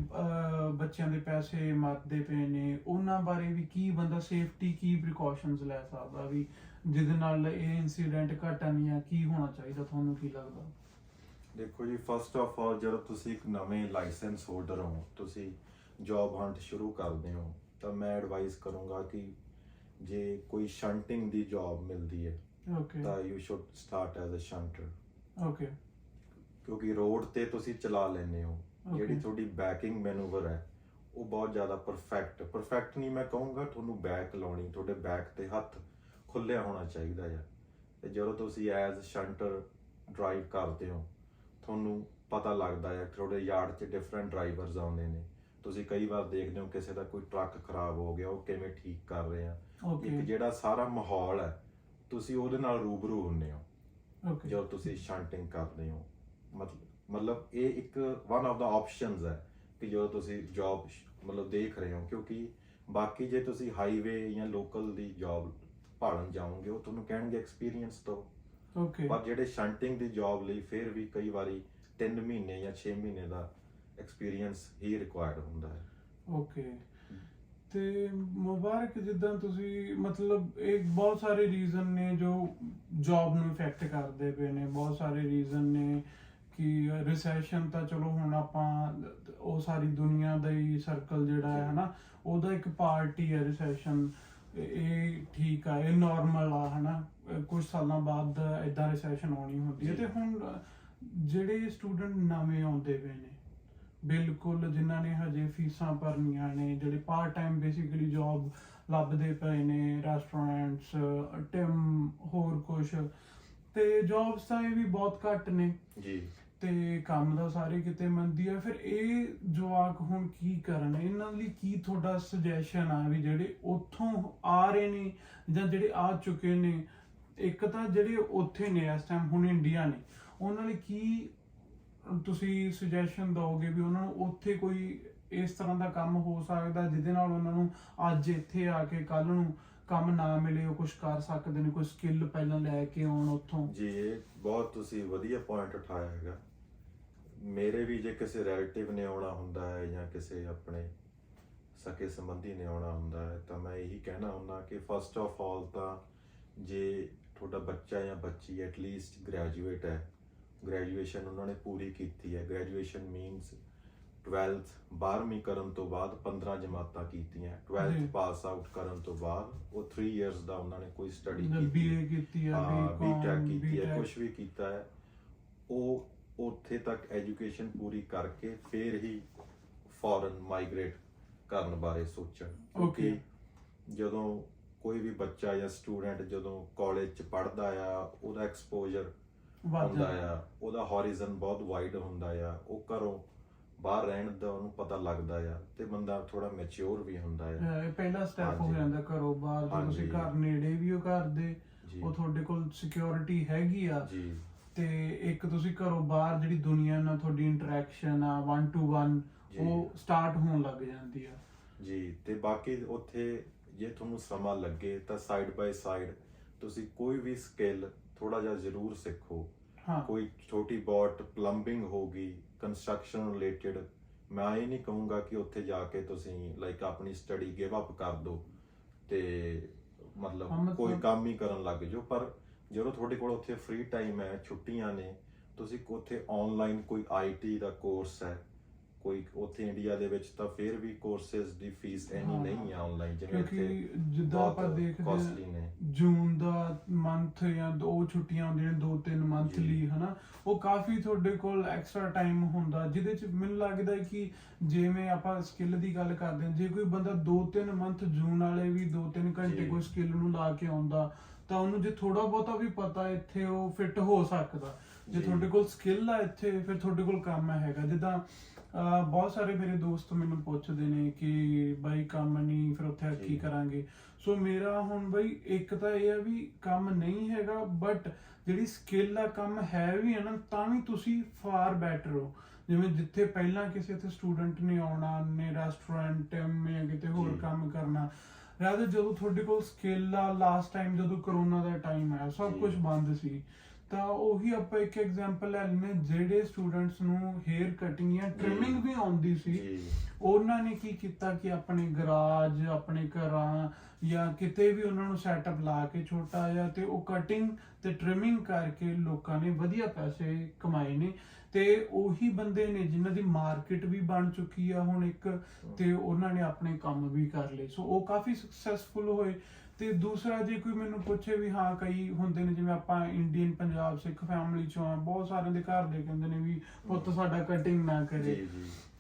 ਬੱਚਿਆਂ ਦੇ ਪੈਸੇ ਮਰਦੇ ਪਏ ਨੇ, ਉਹਨਾਂ ਬਾਰੇ ਵੀ ਕੀ ਬੰਦਾ ਸੇਫਟੀ, ਕੀ ਪ੍ਰੀਕਾਸ਼ਨਸ ਲੈ ਸਕਦਾ ਵੀ ਜਿਹਦੇ ਨਾਲ ਇਹ ਇਨਸੀਡੈਂਟ ਘਟਣ, ਜਾਂ ਕੀ ਹੋਣਾ ਚਾਹੀਦਾ, ਤੁਹਾਨੂੰ ਕੀ ਲੱਗਦਾ? ਦੇਖੋ ਜੀ, ਫਸਟ ਆਫ ਆਲ ਜਦੋਂ ਤੁਸੀਂ ਇੱਕ ਨਵੇਂ ਲਾਇਸੈਂਸ ਹੋਲਡਰ ਹੋ, ਤੁਸੀਂ ਜੌਬ ਹੰਟ ਸ਼ੁਰੂ ਕਰਦੇ ਹੋ, ਤਾਂ ਮੈਂ ਐਡਵਾਈਸ ਕਰੂੰਗਾ ਕਿ ਜੇ ਕੋਈ ਸ਼ੰਟਿੰਗ ਦੀ ਜੌਬ ਮਿਲਦੀ ਹੈ ਓਕੇ। ਤਾਂ you should start as a shunter, okay. ਕਿਉਂਕਿ ਰੋਡ ਤੇ ਤੁਸੀਂ ਚਲਾ ਲੈਂਦੇ ਹੋ। ਜਿਹੜੀ Okay. ਤੁਹਾਡੀ ਬੈਕਿੰਗ ਮੈਨੂਵਰ ਹੈ ਉਹ ਬਹੁਤ ਜ਼ਿਆਦਾ ਪਰਫੈਕਟ ਨਹੀਂ ਮੈਂ ਕਹੂੰਗਾ, ਤੁਹਾਨੂੰ ਬੈਕ ਲਾਉਣੀ, ਤੁਹਾਡੇ ਬੈਕ ਤੇ ਹੱਥ ਖੁੱਲਿਆ ਹੋਣਾ ਚਾਹੀਦਾ ਹੈ। ਤੇ ਜਦੋਂ ਤੁਸੀਂ ਐਜ਼ ਸ਼ੰਟਰ ਡਰਾਈਵ ਕਰਦੇ ਹੋ, ਤੁਹਾਨੂੰ ਪਤਾ ਲੱਗਦਾ ਹੈ ਤੁਹਾਡੇ ਯਾਰਡ 'ਚ ਡਿਫਰੈਂਟ ਡਰਾਈਵਰਸ ਆਉਂਦੇ ਨੇ, ਤੁਸੀਂ ਕਈ ਵਾਰ ਦੇਖਦੇ ਹੋ ਕਿਸੇ ਦਾ ਕੋਈ ਟਰੱਕ ਖਰਾਬ ਹੋ ਗਿਆ, ਉਹ ਕਿਵੇਂ ਠੀਕ ਕਰ ਰਹੇ ਆ। ਓਕੇ। ਇੱਕ ਜਿਹੜਾ ਸਾਰਾ ਮਾਹੌਲ ਹੈ ਤੁਸੀਂ ਉਹਦੇ ਨਾਲ ਰੂਬਰੂ ਹੁੰਦੇ ਹੋ ਓਕੇ। ਜਦੋਂ ਤੁਸੀਂ ਸ਼ੰਟਿੰਗ ਕਰਦੇ ਹੋ। ਮਤਲਬ ਇਹ ਇੱਕ ਵਨ ਆਫ ਦਾ ਆਪਸ਼ਨਸ ਹੈ ਕਿ ਜਦੋਂ ਤੁਸੀਂ ਜੌਬ ਮਤਲਬ ਦੇਖ ਰਹੇ ਹੋ, ਕਿਉਂਕਿ ਬਾਕੀ ਜੇ ਤੁਸੀਂ ਹਾਈਵੇ ਜਾਂ ਲੋਕਲ ਦੀ ਜੌਬ ਭਾਲਣ ਜਾਓਗੇ ਉਹ ਤੁਹਾਨੂੰ ਕਹਿਣਗੇ ਐਕਸਪੀਰੀਅੰਸ ਤੋਂ, ਓਕੇ। ਪਰ ਜਿਹੜੇ ਸ਼ੰਟਿੰਗ ਦੀ ਜੌਬ ਲਈ ਫਿਰ ਵੀ ਕਈ ਵਾਰੀ 3 ਮਹੀਨੇ ਜਾਂ 6 ਮਹੀਨੇ ਦਾ ਐਕਸਪੀਰੀਅੰਸ ਹੀ ਰਿਕੁਆਇਰਡ ਹੁੰਦਾ ਹੈ। ਓਕੇ। ਤੇ ਮੁਬਾਰਕ, ਜਿੱਦਾਂ ਤੁਸੀਂ ਮਤਲਬ ਇਹ ਬਹੁਤ ਸਾਰੇ ਰੀਜ਼ਨ ਨੇ ਜੋ ਜੌਬ ਨੂੰ ਇਫੈਕਟ ਕਰਦੇ ਪਏ ਨੇ, ਬਹੁਤ ਸਾਰੇ ਰੀਜ਼ਨ ਨੇ ਕਿ ਰਿਸੈਸ਼ਨ ਤਾਂ ਚਲੋ ਹੁਣ ਆਪਾਂ ਉਹ ਸਾਰੀ ਦੁਨੀਆ ਦਾ ਹੀ ਸਰਕਲ ਜਿਹੜਾ ਹੈ ਹਨਾ, ਉਹਦਾ ਇੱਕ ਪਾਰਟ ਹੀ ਹੈ ਰਿਸੈਸ਼ਨ। ਇਹ ਠੀਕ ਆ, ਇਹ ਨਾਰਮਲ ਆ ਹਨਾ, ਕੁਝ ਸਾਲਾਂ ਬਾਅਦ ਇਦਾਂ ਰਿਸੈਸ਼ਨ ਆਉਣੀ ਹੁੰਦੀ ਹੈ। ਤੇ ਹੁਣ ਜਿਹੜੇ ਸਟੂਡੈਂਟ ਨਵੇਂ ਆਉਂਦੇ ਪਏ ਨੇ, ਬਿਲਕੁਲ ਜਿਨ੍ਹਾਂ ਨੇ ਹਜੇ ਫੀਸਾਂ ਭਰਨੀਆਂ ਨੇ, ਜਿਹੜੇ ਪਾਰਟ ਟਾਈਮ ਬੇਸਿਕਲੀ ਜੌਬ ਲੱਭਦੇ ਪਏ ਨੇ, ਰੈਸਟੋਰੈਂਟਸ, ਟਿਮ, ਹੋਰ ਕੁਝ, ਤੇ ਜੌਬਸ ਤਾਂ ਇਹ ਵੀ ਬਹੁਤ ਘੱਟ ਨੇ। ਜੀ। ਤੇ ਕੰਮ ਦਾ ਸਾਰੇ ਕਿਤੇ ਮੰਦੀ ਆ, ਫਿਰ ਇਹ ਜਵਾਕ ਹੁਣ ਕੀ ਕਰਨ? ਇਹਨਾਂ ਲਈ ਕੀ ਤੁਹਾਡਾ ਸੁਜੈਸ਼ਨ ਆ ਵੀ ਜਿਹੜੇ ਉੱਥੋਂ ਆ ਰਹੇ ਨੇ ਜਾਂ ਜਿਹੜੇ ਆ ਚੁੱਕੇ ਨੇ, ਇੱਕ ਤਾਂ ਜਿਹੜੇ ਉੱਥੇ ਨੇ ਇਸ ਟਾਈਮ ਹੁਣ ਇੰਡੀਆ ਨੇ, ਉਹਨਾਂ ਲਈ ਕੀ ਤੁਸੀਂ ਸੁਜੈਸ਼ਨ ਦਿਓਗੇ ਵੀ ਉਹਨਾਂ ਨੂੰ ਉੱਥੇ ਕੋਈ ਇਸ ਤਰ੍ਹਾਂ ਦਾ ਕੰਮ ਹੋ ਸਕਦਾ ਜਿਹਦੇ ਨਾਲ ਉਹਨਾਂ ਨੂੰ ਅੱਜ ਇੱਥੇ ਆ ਕੇ ਕੱਲ ਨੂੰ ਕੰਮ ਨਾ ਮਿਲੇ, ਉਹ ਕੁਝ ਕਰ ਸਕਦੇ ਨੇ, ਕੋਈ ਸਕਿੱਲ ਪਹਿਲਾਂ ਲੈ ਕੇ ਆਉਣ ਉੱਥੋਂ? ਜੀ ਇਹ ਬਹੁਤ ਤੁਸੀਂ ਵਧੀਆ ਪੁਆਇੰਟ ਉਠਾਇਆ ਹੈਗਾ। ਮੇਰੇ ਵੀ ਜੇ ਕਿਸੇ ਰਿਲੇਟਿਵ ਨੇ ਆਉਣਾ ਹੁੰਦਾ ਹੈ ਜਾਂ ਕਿਸੇ ਆਪਣੇ ਸਕੇ ਸੰਬੰਧੀ ਨੇ ਆਉਣਾ ਹੁੰਦਾ ਹੈ ਤਾਂ ਮੈਂ ਇਹੀ ਕਹਿਣਾ ਹੁੰਦਾ ਕਿ ਫਸਟ ਆਫ ਆਲ ਤਾਂ ਜੇ ਤੁਹਾਡਾ ਬੱਚਾ ਜਾਂ ਬੱਚੀ ਐਟਲੀਸਟ ਗ੍ਰੈਜੂਏਟ ਹੈ, ਗ੍ਰੈਜੂਏਸ਼ਨ ਉਹਨਾਂ ਨੇ ਪੂਰੀ ਕੀਤੀ ਹੈ, ਗ੍ਰੈਜੂਏਸ਼ਨ ਮੀਨਸ 12th 12ਵੀਂ ਕਰਨ ਤੋਂ ਬਾਅਦ 15 ਜਮਾਤਾਂ ਕੀਤੀਆਂ, 12th ਪਾਸ ਆਊਟ ਕਰਨ ਤੋਂ ਬਾਅਦ ਉਹ 3 ਇਅਰਸ ਦਾ ਉਹਨਾਂ ਨੇ ਕੋਈ ਸਟੱਡੀ ਕੀਤੀ, BA ਕੀਤੀ ਹੈ, ਬੀਟੈਕ ਕੀਤੀ ਹੈ, ਕੁਝ ਵੀ ਕੀਤਾ ਹੈ, ਉਹ ਉੱਥੇ ਤੱਕ ਐਜੂਕੇਸ਼ਨ ਪੂਰੀ ਕਰਕੇ ਫਿਰ ਹੀ ਫੋਰਨ ਮਾਈਗ੍ਰੇਟ ਕਰਨ ਬਾਰੇ ਸੋਚਣ। ਕਿਉਂਕਿ ਜਦੋਂ ਕੋਈ ਵੀ ਬੱਚਾ ਜਾਂ ਸਟੂਡੈਂਟ ਜਦੋਂ ਕਾਲਜ 'ਚ ਪੜ੍ਹਦਾ ਆ, ਉਹਦਾ ਐਕਸਪੋਜ਼ਰ ਹੁੰਦਾ ਆ, ਉਹਦਾ ਹੋਰਾਈਜ਼ਨ ਬਹੁਤ ਵਾਈਡ ਹੁੰਦਾ ਆ, ਉਹ ਘਰੋਂ ਬਾਹਰ ਰਹਿਣ ਦਾ ਉਹਨੂੰ ਪਤਾ ਲੱਗਦਾ ਆ ਤੇ ਬੰਦਾ ਥੋੜਾ ਮੈਚੁਰ ਵੀ ਹੁੰਦਾ ਆ। ਇਹ ਪਹਿਲਾ ਸਟੈਪ ਹੋ ਜਾਂਦਾ ਘਰੋਂ ਬਾਹਰ, ਜੇ ਤੁਸੀਂ ਘਰ ਨੇੜੇ ਵੀ ਹੋ ਘਰ ਦੇ, ਉਹ ਤੁਹਾਡੇ ਕੋਲ ਸਿਕਿਉਰਿਟੀ ਹੈਗੀ ਆ ਜੀ, ਤੇ ਇੱਕ ਤੁਸੀਂ ਘਰੋਂ ਬਾਹਰ ਜਿਹੜੀ ਦੁਨੀਆ ਨਾਲ ਤੁਹਾਡੀ ਇੰਟਰੈਕਸ਼ਨ ਆ 1 to 1 ਉਹ ਸਟਾਰਟ ਹੋਣ ਲੱਗ ਜਾਂਦੀ ਆ ਜੀ। ਤੇ ਬਾਕੀ ਉੱਥੇ ਜੇ ਤੁਹਾਨੂੰ ਸਮਾਂ ਲੱਗੇ ਤਾਂ ਸਾਈਡ ਬਾਈ ਸਾਈਡ ਤੁਸੀਂ ਕੋਈ ਵੀ ਸਕਿੱਲ ਥੋੜਾ ਜਿਹਾ ਜ਼ਰੂਰ ਸਿੱਖੋ। ਕੋਈ ਛੋਟੀ ਬਹੁਤ ਪਲੰਬਿੰਗ ਹੋਗੀ, ਕੰਸਟਰਕਸ਼ਨ ਰਿਲੇਟਡ। ਮੈਂ ਇਹ ਨਹੀਂ ਕਹੂੰਗਾ ਕਿ ਉੱਥੇ ਜਾ ਕੇ ਤੁਸੀਂ ਲਾਈਕ ਆਪਣੀ ਸਟੱਡੀ ਗਿਵ ਅਪ ਕਰ ਦਿਓ ਤੇ ਮਤਲਬ ਕੋਈ ਕੰਮ ਹੀ ਕਰਨ ਲੱਗ ਜਾਓ, ਪਰ ਜਦੋਂ ਤੁਹਾਡੇ ਕੋਲ ਉੱਥੇ ਫ੍ਰੀ ਟਾਈਮ ਹੈ, ਛੁੱਟੀਆਂ ਨੇ, ਤੁਸੀਂ ਉੱਥੇ ਆਨਲਾਈਨ ਕੋਈ IT ਦਾ ਕੋਰਸ ਹੈ, ਕੋਈ ਉੱਥੇ ਇੰਡੀਆ ਦੇ ਵਿੱਚ ਤਾਂ ਫਿਰ ਵੀ ਕੋਰਸਿਸ ਦੀ ਫੀਸ ਇੰਨੀ ਨਹੀਂ ਆ ਆਨਲਾਈਨ, ਜਿਵੇਂ ਕਿਉਂਕਿ ਜਿੱਦਾਂ ਆਪਾਂ ਦੇਖਦੇ ਨੇ ਜੂਨ ਦਾ ਮੰਥ ਜਾਂ ਦੋ ਛੁੱਟੀਆਂ ਹੁੰਦੀਆਂ ਨੇ 2-3 ਮੰਥਲੀ, ਹਨਾ, ਉਹ ਕਾਫੀ ਤੁਹਾਡੇ ਕੋਲ ਐਕਸਟਰਾ ਟਾਈਮ ਹੁੰਦਾ ਜਿਹਦੇ ਚ ਮੈਨੂੰ ਲੱਗਦਾ ਕਿ ਜਿਵੇਂ ਆਪਾਂ ਸਕਿੱਲ ਦੀ ਗੱਲ ਕਰਦੇ ਹਾਂ, ਜੇ ਕੋਈ ਬੰਦਾ 2-3 ਮੰਥ ਜੂਨ ਵਾਲੇ ਵੀ 2-3 ਘੰਟੇ ਕੋਈ ਸਕਿੱਲ ਨੂੰ ਲਾ ਕੇ ਆਉਂਦਾ ਤਾਂ ਉਹਨੂੰ ਜੇ ਥੋੜਾ ਬਹੁਤਾ ਵੀ ਪਤਾ ਇੱਥੇ ਉਹ ਫਿੱਟ ਹੋ ਸਕਦਾ। ਜੇ ਤੁਹਾਡੇ ਕੋਲ ਸਕਿੱਲ ਆ ਇੱਥੇ, ਫਿਰ ਤੁਹਾਡੇ ਕੋਲ ਕੰਮ ਹੈਗਾ। ਜਿੱਦਾਂ ਬਹੁਤ ਸਾਰੇ ਮੇਰੇ ਦੋਸਤ ਮੈਨੂੰ ਪੁੱਛਦੇ ਨੇ ਕਿ ਬਾਈ ਕੰਮ ਨਹੀਂ, ਫਿਰ ਉੱਥੇ ਕੀ ਕਰਾਂਗੇ। ਸੋ ਮੇਰਾ ਹੁਣ ਬਾਈ ਇੱਕ ਤਾਂ ਇਹ ਆ ਵੀ ਕੰਮ ਨਹੀਂ ਹੈਗਾ, ਬਟ ਜਿਹੜੀ ਸਕਿੱਲ ਆ, ਕੰਮ ਹੈ ਵੀ ਹੈ ਨਾ, ਤਾਂ ਵੀ ਤੁਸੀਂ ਫਾਰ ਬੈਟਰ ਹੋ। ਜਿਵੇਂ ਜਿੱਥੇ ਪਹਿਲਾਂ ਕਿਸੇ ਤੇ ਸਟੂਡੈਂਟ ਨੇ ਆਉਣਾ ਨੇ ਰੈਸਟੋਰੈਂਟ ਜਾਂ ਕਿਤੇ ਹੋਰ ਕੰਮ ਕਰਨਾ, ਰਾਦਰ ਜਦੋਂ ਤੁਹਾਡੇ ਕੋਲ ਸਕਿੱਲ ਆ, ਲਾਸਟ ਟਾਈਮ ਜਦੋਂ ਕਰੋਨਾ ਦਾ ਟਾਈਮ ਆਇਆ ਸਭ ਕੁਝ ਬੰਦ ਸੀ, ਤਾਂ ਉਹੀ ਆਪਾਂ ਇੱਕ ਐਗਜ਼ਾਮਪਲ ਲੈ ਲੈਂਦੇ, ਜਿਹੜੇ ਸਟੂਡੈਂਟਸ ਨੂੰ ਹੇਅਰ ਕਟਿੰਗ ਜਾਂ ਟ੍ਰਿਮਿੰਗ ਵੀ ਆਉਂਦੀ ਸੀ, ਉਹਨਾਂ ਨੇ ਕੀ ਕੀਤਾ ਕਿ ਆਪਣੇ ਗਰਾਜ, ਆਪਣੇ ਘਰਾਂ ਜਾਂ ਕਿਤੇ ਵੀ ਉਹਨਾਂ ਨੂੰ ਸੈਟਅਪ ਲਾ ਕੇ ਛੋਟਾ ਜਿਹਾ, ਤੇ ਉਹ ਕਟਿੰਗ ਤੇ ਟ੍ਰਿਮਿੰਗ ਕਰਕੇ ਲੋਕਾਂ ਨੇ ਵਧੀਆ ਪੈਸੇ ਕਮਾਏ ਨੇ। ਤੇ ਉਹੀ ਬੰਦੇ ਨੇ ਜਿਨ੍ਹਾਂ ਦੀ ਮਾਰਕੀਟ ਵੀ ਬਣ ਚੁੱਕੀ ਆ ਹੁਣ ਇੱਕ, ਤੇ ਉਹਨਾਂ ਨੇ ਆਪਣੇ ਕੰਮ ਵੀ ਕਰ ਲਏ, ਸੋ ਉਹ ਕਾਫੀ ਸਕਸੈਸਫੁਲ ਹੋਏ। ਤੇ ਦੂਸਰਾ, ਜੇ ਕੋਈ ਮੈਨੂੰ ਪੁੱਛੇ ਵੀ ਹਾਂ, ਕਈ ਹੁੰਦੇ ਨੇ ਜਿਵੇਂ ਆਪਾਂ ਇੰਡੀਅਨ ਪੰਜਾਬ ਸਿੱਖ ਫੈਮਿਲੀ ਚੋਂ ਆ, ਬਹੁਤ ਸਾਰਿਆਂ ਦੇ ਘਰ ਦੇ ਕਹਿੰਦੇ ਨੇ ਵੀ ਪੁੱਤ ਸਾਡਾ ਕਟਿੰਗ ਨਾ ਕਰੇ,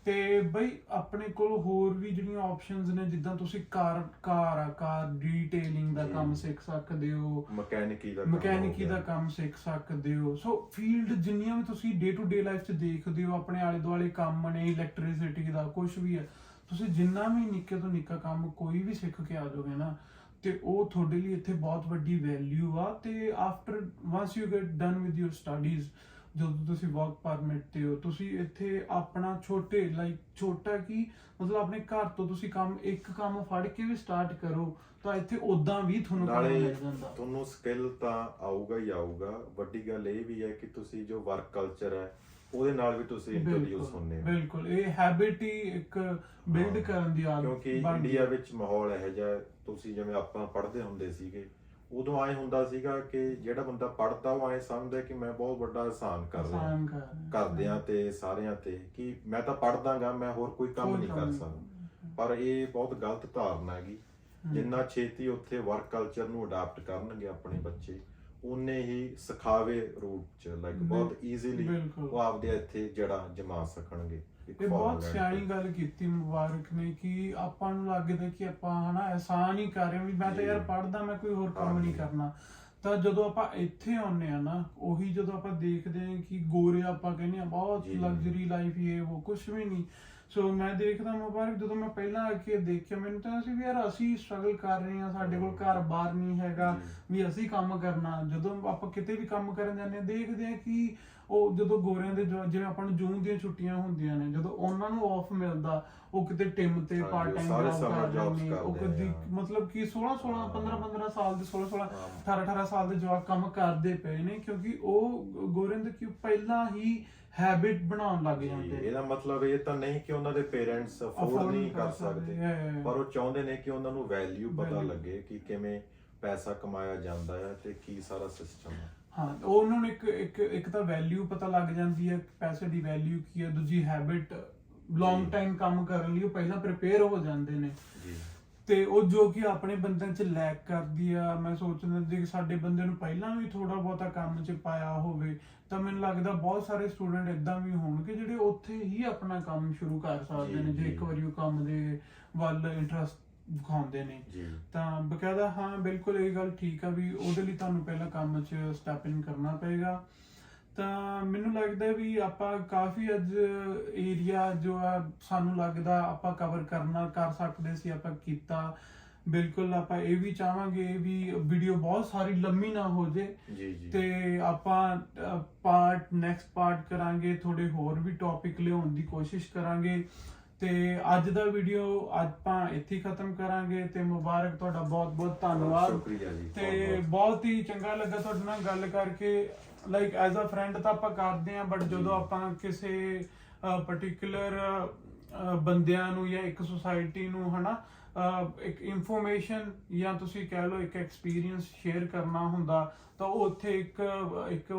ਤੇ ਬਈ ਆਪਣੇ ਕੋਲ ਹੋਰ ਵੀ ਜਿਹੜੀਆਂ ਆਪਸ਼ਨਸ ਨੇ, ਜਿੱਦਾਂ ਤੁਸੀਂ ਕਾਰ ਡੀਟੇਲਿੰਗ ਦਾ ਕੰਮ ਸਿੱਖ ਸਕਦੇ ਹੋ, ਮਕੈਨਿਕੀ ਦਾ ਕੰਮ ਸਿੱਖ ਸਕਦੇ ਹੋ। ਸੋ ਫੀਲਡ ਜਿੰਨੀਆਂ ਵੀ ਤੁਸੀਂ ਡੇ ਟੂ ਡੇ ਲਾਈਫ 'ਚ ਦੇਖਦੇ ਹੋ, ਆਪਣੇ ਆਲੇ ਦੁਆਲੇ ਕੰਮ ਨੇ, ਇਲੈਕਟ੍ਰਿਸਿਟੀ ਦਾ ਕੁਝ ਵੀ ਹੈ, ਤੁਸੀਂ ਜਿੰਨਾ ਵੀ ਨਿੱਕੇ ਤੋਂ ਨਿੱਕਾ ਕੰਮ ਕੋਈ ਵੀ ਸਿੱਖ ਕੇ ਆ ਜਾਓਗੇ ਨਾ, ਤੇ ਉਹ ਤੁਹਾਡੇ ਲਈ ਇੱਥੇ ਬਹੁਤ ਵੱਡੀ ਵੈਲਿਊ ਆ। ਤੇ after once you get done with your studies, ਜਦੋਂ ਤੁਸੀਂ ਵਰਕ ਪਰਮਿਟ ਤੇ ਹੋ, ਤੁਸੀਂ ਇੱਥੇ ਆਪਣਾ ਛੋਟਾ ਕੀ ਮਤਲਬ ਆਪਣੇ ਘਰ ਤੋਂ ਤੁਸੀਂ ਇੱਕ ਕੰਮ ਫੜ ਕੇ ਵੀ ਸਟਾਰਟ ਕਰੋ ਤਾਂ ਇੱਥੇ ਉਦਾਂ ਵੀ ਤੁਹਾਨੂੰ ਕੰਮ ਮਿਲ ਜਾਂਦਾ। ਤੁਹਾਨੂੰ ਸਕਿੱਲ ਤਾਂ ਆਊਗਾ ਹੀ ਆਊਗਾ। ਵੱਡੀ ਗੱਲ ਇਹ ਵੀ ਹੈ ਕਿ ਤੁਸੀਂ ਜੋ ਵਰਕ ਕਲਚਰ ਹੈ ਉਹਦੇ ਨਾਲ ਵੀ ਤੁਸੀਂ ਇੰਟਰੋਡਿਊਸ ਹੁੰਦੇ ਹੋ। ਬਿਲਕੁਲ, ਇਹ ਹੈਬਿਟ ਹੀ ਇੱਕ ਬਿਲਡ ਕਰਨ ਦੀ ਆਦਤ, ਕਿਉਂਕਿ ਇੰਡੀਆ ਵਿੱਚ ਮਾਹੌਲ ਇਹੋ ਜਿਹਾ, ਤੁਸੀਂ ਜਿਵੇਂ ਆਪਾਂ ਪੜ੍ਹਦੇ ਹੁੰਦੇ ਸੀਗੇ, ਉਦੋਂ ਆਏ ਹੁੰਦਾ ਸੀਗਾ ਕਿ ਜਿਹੜਾ ਬੰਦਾ ਪੜ੍ਹਦਾ ਉਹ ਆਏ ਸਮਝਦਾ ਕਿ ਮੈਂ ਬਹੁਤ ਵੱਡਾ ਅਹਿਸਾਨ ਕਰ ਰਿਹਾ ਕਰਦਿਆਂ ਤੇ ਸਾਰਿਆਂ ਤੇ, ਕਿ ਮੈਂ ਤਾਂ ਪੜ੍ਹਦਾਗਾ, ਮੈਂ ਹੋਰ ਕੋਈ ਕੰਮ ਨਹੀਂ ਕਰ ਸਕਦਾ। ਪਰ ਇਹ ਬਹੁਤ ਗਲਤ ਧਾਰਨਾ ਹੈਗੀ। ਜਿੰਨਾ ਛੇਤੀ ਉੱਥੇ ਵਰਕ ਕਲਚਰ ਨੂੰ ਅਡਾਪਟ ਕਰਨਗੇ ਆਪਣੇ ਬੱਚੇ, ਉਨੇ ਹੀ ਸਿਖਾਵੇ ਰੂਪ ਚ ਲਾਈਕ ਬਹੁਤ ਈਜ਼ੀਲੀ ਉਹ ਆਪਦੇ ਇੱਥੇ ਜੜ੍ਹਾਂ ਜਮਾ ਸਕਣਗੇ। ਇਹ ਬਹੁਤ ਸਿਆਣੀ ਗੱਲ ਕੀਤੀ ਮੁਬਾਰਕ ਨੇ ਕਿ ਆਪਾਂ ਨੂੰ ਲੱਗਦਾ ਕਿ ਆਪਾਂ ਹਨਾ ਅਹਿਸਾਨ ਹੀ ਕਰ ਰਹੇ ਵੀ ਮੈਂ ਤਾਂ ਯਾਰ ਪੜ੍ਹਦਾ, ਮੈਂ ਕੋਈ ਹੋਰ ਕੰਮ ਨਹੀਂ ਕਰਨਾ। ਤਾਂ ਜਦੋਂ ਆਪਾਂ ਇੱਥੇ ਆਉਂਦੇ ਆ ਨਾ, ਉਹੀ ਜਦੋਂ ਆਪਾਂ ਦੇਖਦੇ ਹਾਂ ਕਿ ਗੋਰੇ ਆਪਾਂ ਕਹਿੰਦੇ ਆ ਬਹੁਤ ਜੀ। ਲਗਜ਼ਰੀ ਲਾਈਫ ਇਹ ਉਹ ਕੁਝ ਵੀ ਨਹੀਂ। ਸੋ ਮੈਂ ਦੇਖਦਾ ਮੁਬਾਰਕ, ਜਦੋਂ ਮੈਂ ਪਹਿਲਾਂ ਆ ਕੇ ਦੇਖਿਆ ਮੈਨੂੰ ਤਾਂ ਸੀ ਵੀ ਯਾਰ ਅਸੀਂ ਸਟਰਗਲ ਕਰ ਰਹੇ ਹਾਂ, ਸਾਡੇ ਕੋਲ ਘਰ-ਬਾਰ ਨਹੀਂ ਹੈਗਾ ਵੀ ਅਸੀਂ ਕੰਮ ਕਰਨਾ। ਜਦੋਂ ਆਪਾਂ ਕਿਤੇ ਵੀ ਕੰਮ ਕਰਨ ਜਾਂਦੇ ਹਾਂ ਦੇਖਦੇ ਹਾਂ ਕਿ ਉਹ ਜਦੋਂ ਗੋਰਿਆਂ ਦੇ ਜਿਵੇਂ ਆਪਾਂ ਨੂੰ ਜੂਨ ਦੀਆਂ ਛੁੱਟੀਆਂ ਹੁੰਦੀਆਂ ਨੇ, ਜਦੋਂ ਉਹਨਾਂ ਨੂੰ ਆਫ ਮਿਲਦਾ ਉਹ ਕਿਤੇ ਟਿਮ ਤੇ ਹਾਂਜੀ, ਪਾਰਟ ਟਾਈਮ ਸਾਰੇ ਜੌਬ summer ਕਰਦੇ jobs ਨੇ। ਉਹ ਕਰਦੇ ਕਦੀ ਆ। ਮਤਲਬ ਕਿ 16 15 ਸਾਲ ਦੇ 16 18 ਸਾਲ ਦੇ ਜਵਾਕ ਕੰਮ ਕਰਦੇ ਪਏ ਨੇ, ਕਿਉਂਕਿ ਉਹ ਗੋਰਿਆਂ ਦੇ ਕਿ ਪਹਿਲਾਂ ਹੀ ਹੈਬਿਟ ਬਣਾਉਣ ਲੱਗ ਜਾਂਦੇ ਨੇ। ਇਹਦਾ ਮਤਲਬ ਇਹ ਤਾਂ ਨਹੀਂ ਕਿ ਉਹਨਾਂ ਦੇ ਪੇਰੈਂਟਸ ਅਫੋਰਡ ਨਹੀਂ ਕਰ ਸਕਦੇ, ਪਰ ਉਹ ਚਾਹੁੰਦੇ ਨੇ ਕਿ ਉਹਨਾਂ ਨੂੰ ਵੈਲਿਊ ਪਤਾ ਲੱਗੇ ਕਿ ਕਿਵੇਂ ਪੈਸਾ ਕਮਾਇਆ ਜਾਂਦਾ ਹੈ ਤੇ ਕੀ ਸਾਰਾ ਸਿਸਟਮ ਹੈ। ਹਾਂ, ਉਹਨਾਂ ਨੂੰ ਇੱਕ ਤਾਂ ਵੈਲਿਊ ਪਤਾ ਲੱਗ ਜਾਂਦੀ ਹੈ, ਪੈਸੇ ਦੀ ਵੈਲਿਊ ਕੀ ਹੈ। ਦੂਜੀ ਹੈਬਿਟ, ਲੌਂਗ ਟਾਈਮ ਕੰਮ ਕਰਨ ਲਈ ਉਹ ਪਹਿਲਾਂ ਪ੍ਰਿਪੇਅਰ ਹੋ ਜਾਂਦੇ ਨੇ ਜੀ। ਤੇ ਉਹ ਜੋ ਕਿ ਆਪਣੇ ਬੰਦਿਆਂ 'ਚ ਲੈਕ ਕਰਦੀ ਆ। ਮੈਂ ਸੋਚਦਾ ਜੇ ਸਾਡੇ ਬੰਦੇ ਨੂੰ ਪਹਿਲਾਂ ਵੀ ਥੋੜਾ ਬਹੁਤਾ ਕੰਮ 'ਚ ਪਾਇਆ ਹੋਵੇ ਤਾਂ ਮੈਨੂੰ ਲੱਗਦਾ ਬਹੁਤ ਸਾਰੇ ਸਟੂਡੈਂਟ ਇਦਾਂ ਵੀ ਹੋਣਗੇ ਜਿਹੜੇ ਉੱਥੇ ਹੀ ਆਪਣਾ ਕੰਮ ਸ਼ੁਰੂ ਕਰ ਸਕਦੇ ਨੇ, ਜੇ ਇੱਕ ਵਾਰੀ ਉਹ ਕੰਮ ਦੇ ਵੱਲ ਇੰਟਰਸਟ ਦਿਖਾਉਂਦੇ ਨੇ ਤਾਂ। ਬਕਾਇਦਾ ਹਾਂ, ਬਿਲਕੁਲ ਇਹ ਗੱਲ ਠੀਕ ਆ ਵੀ ਉਹਦੇ ਲਈ ਤੁਹਾਨੂੰ ਪਹਿਲਾਂ ਕੰਮ 'ਚ ਸਟੈਪ ਇਨ ਕਰਨਾ ਪਏਗਾ। ਤਾਂ ਮੈਨੂੰ ਲੱਗਦਾ ਵੀ ਆਪਾਂ ਕਾਫੀ ਅੱਜ ਏਰੀਆ ਜੋ ਆ ਸਾਨੂੰ ਲੱਗਦਾ ਆਪਾਂ ਕਵਰ ਕਰ ਸਕਦੇ ਸੀ, ਆਪਾਂ ਕੀਤਾ। ਬਿਲਕੁਲ ਆਪਾਂ ਇਹ ਵੀ ਚਾਹਾਂਗੇ ਵੀ ਵੀਡੀਓ ਬਹੁਤ ਸਾਰੀ ਲੰਮੀ ਨਾ ਹੋ ਜੇ ਤੇ ਆਪਾਂ ਨੈਕਸਟ ਪਾਰਟ ਕਰਾਂਗੇ, ਥੋੜੇ ਹੋਰ ਵੀ ਟੌਪਿਕ ਲਿਆਉਣ ਦੀ ਕੋਸ਼ਿਸ਼ ਕਰਾਂਗੇ। ਤੇ ਅੱਜ ਦਾ ਵੀਡੀਓ ਆਪਾਂ ਇੱਥੇ ਹੀ ਖਤਮ ਕਰਾਂਗੇ ਤੇ ਮੁਬਾਰਕ, ਤੁਹਾਡਾ ਬਹੁਤ ਬਹੁਤ ਧੰਨਵਾਦ। ਸ਼ੁਕਰੀਆ ਜੀ। ਤੇ ਬਹੁਤ ਹੀ ਚੰਗਾ ਲੱਗਾ ਤੁਹਾਡੇ ਨਾਲ ਗੱਲ ਕਰਕੇ। ਲਾਈਕ ਐਜ਼ ਅ ਫਰੈਂਡ ਤਾਂ ਆਪਾਂ ਕਰਦੇ ਆ, ਬਟ ਜਦੋਂ ਆਪਾਂ ਕਿਸੇ ਪਾਰਟਿਕੂਲਰ ਬੰਦਿਆਂ ਨੂੰ ਜਾਂ ਇੱਕ ਸੁਸਾਇਟੀ ਨੂੰ ਹਨਾ ਇੱਕ ਇਨਫੋਰਮੇਸ਼ਨ ਜਾਂ ਤੁਸੀਂ ਕਹਿ ਲਓ ਇੱਕ ਐਕਸਪੀਰੀਅੰਸ ਸ਼ੇਅਰ ਕਰਨਾ ਹੁੰਦਾ ਤਾਂ ਉਹ ਉੱਥੇ ਇੱਕ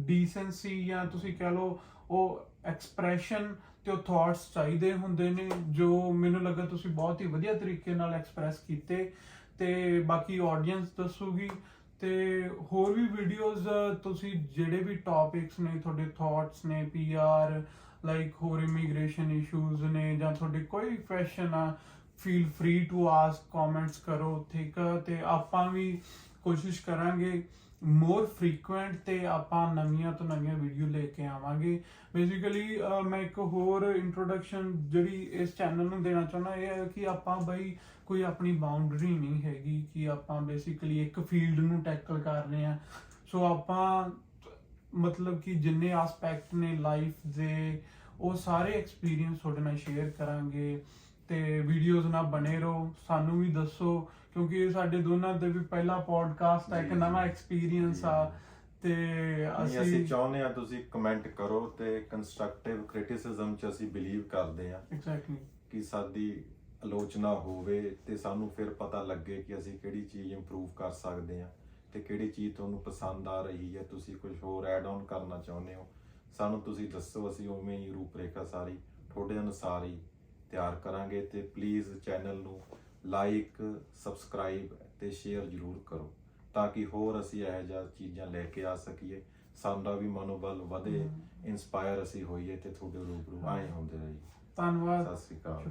ਡੀਸੈਂਸੀ ਜਾਂ ਤੁਸੀਂ ਕਹਿ ਲਓ ਉਹ ਐਕਸਪ੍ਰੈਸ਼ਨ ਤੇ ਉਹ ਥਾਟਸ ਚਾਹੀਦੇ ਹੁੰਦੇ ਨੇ, ਜੋ ਮੈਨੂੰ ਲੱਗਾ ਤੁਸੀਂ ਬਹੁਤ ਹੀ ਵਧੀਆ ਤਰੀਕੇ ਨਾਲ ਐਕਸਪ੍ਰੈਸ ਕੀਤੇ। ਤੇ ਬਾਕੀ ਆਡੀਅנס ਦੱਸੂਗੀ ਤੇ ਹੋਰ ਵੀ ਵੀਡੀਓਜ਼ ਤੁਸੀਂ ਜਿਹੜੇ ਵੀ ਟੌਪਿਕਸ ਨੇ, ਤੁਹਾਡੇ ਥਾਟਸ ਨੇ, PR ਲਾਈਕ ਹੋਰ ਇਮੀਗ੍ਰੇਸ਼ਨ ਇਸ਼ੂਜ਼ ਨੇ ਜਾਂ ਤੁਹਾਡੇ ਕੋਈ ਕੁਐਸਚਨ ਆ, feel free to ask, comments ਕਰੋ, ਠੀਕ ਆ। ਤੇ ਆਪਾਂ ਵੀ ਕੋਸ਼ਿਸ਼ ਕਰਾਂਗੇ ਮੋਰ ਫ੍ਰੀਕੁਐਂਟ ਤੇ ਆਪਾਂ ਨਵੀਆਂ ਤੋਂ ਨਵੀਆਂ ਵੀਡੀਓ ਲੈ ਕੇ ਆਵਾਂਗੇ। ਬੇਸਿਕਲੀ ਮੈਂ ਇੱਕ ਹੋਰ ਇੰਟਰੋਡਕਸ਼ਨ ਜਿਹੜੀ ਇਸ ਚੈਨਲ ਨੂੰ ਦੇਣਾ ਚਾਹੁੰਦਾ ਇਹ ਹੈ ਕਿ ਆਪਾਂ ਬਈ ਕੋਈ ਆਪਣੀ ਬਾਉਂਡਰੀ ਨਹੀਂ ਹੈਗੀ ਕਿ ਆਪਾਂ ਬੇਸਿਕਲੀ ਇੱਕ ਫੀਲਡ ਨੂੰ ਟੈਕਲ ਕਰ ਰਹੇ ਹਾਂ। ਸੋ ਆਪਾਂ ਮਤਲਬ ਕਿ ਜਿੰਨੇ ਐਸਪੈਕਟ ਨੇ ਲਾਈਫ ਦੇ ਉਹ ਸਾਰੇ ਐਕਸਪੀਰੀਅੰਸ ਤੁਹਾਡੇ ਨਾਲ ਸ਼ੇਅਰ ਕਰਾਂਗੇ। ਤੇ ਵੀਡੀਓਜ਼ ਨਾਲ ਬਣੇ ਰਹੋ, ਸਾਨੂੰ ਵੀ ਦੱਸੋ ਕਿਉਂਕਿ ਇਹ ਸਾਡੇ ਦੋਨਾਂ ਦੇ ਵੀ ਪਹਿਲਾ ਪੋਡਕਾਸਟ ਆ, ਇੱਕ ਨਵਾਂ ਐਕਸਪੀਰੀਅੰਸ ਆ। ਤੇ ਅਸੀਂ ਚਾਹੁੰਦੇ ਆ ਤੁਸੀਂ ਕਮੈਂਟ ਕਰੋ ਤੇ ਕੰਸਟਰਕਟਿਵ ਕ੍ਰਿਟਿਸਿਜ਼ਮ ਚ ਅਸੀਂ ਬਿਲੀਵ ਕਰਦੇ ਆ ਐਗਜ਼ੈਕਟਲੀ ਕਿ ਸਾਡੀ ਆਲੋਚਨਾ ਹੋਵੇ ਤੇ ਸਾਨੂੰ ਫਿਰ ਪਤਾ ਲੱਗੇ ਕਿ ਅਸੀਂ ਕਿਹੜੀ ਚੀਜ਼ ਇੰਪਰੂਵ ਕਰ ਸਕਦੇ ਆ ਤੇ ਕਿਹੜੀ ਚੀਜ਼ ਤੁਹਾਨੂੰ ਪਸੰਦ ਆ ਰਹੀ ਹੈ, ਤੁਸੀਂ ਕੁਝ ਹੋਰ ਐਡ ਆਨ ਕਰਨਾ ਚਾਹੁੰਦੇ ਹੋ ਸਾਨੂੰ ਤੁਸੀਂ ਦੱਸੋ। ਅਸੀਂ ਉਵੇਂ ਹੀ ਰੂਪਰੇਖਾ ਸਾਰੀ ਤੁਹਾਡੇ ਅਨੁਸਾਰ ਹੀ ਤਿਆਰ ਕਰਾਂਗੇ। ਤੇ ਪਲੀਜ਼ ਚੈਨਲ ਨੂੰ ਲਾਈਕ, ਸਬਸਕ੍ਰਾਈਬ ਤੇ ਸ਼ੇਅਰ ਜ਼ਰੂਰ ਕਰੋ ਤਾਂ ਕਿ ਹੋਰ ਅਸੀਂ ਇਹੋ ਜਿਹੀਆਂ ਚੀਜ਼ਾਂ ਲੈ ਕੇ ਆ ਸਕੀਏ, ਸਾਡਾ ਵੀ ਮਨੋਬਲ ਵਧੇ, ਇਨਸਪਾਇਰ ਅਸੀਂ ਹੋਈਏ ਤੇ ਤੁਹਾਡੇ ਰੂਬਰੂ ਆਏ ਹੁੰਦੇ ਰਹੀਏ। ਧੰਨਵਾਦ, ਸਤਿ ਸ਼੍ਰੀ ਅਕਾਲ।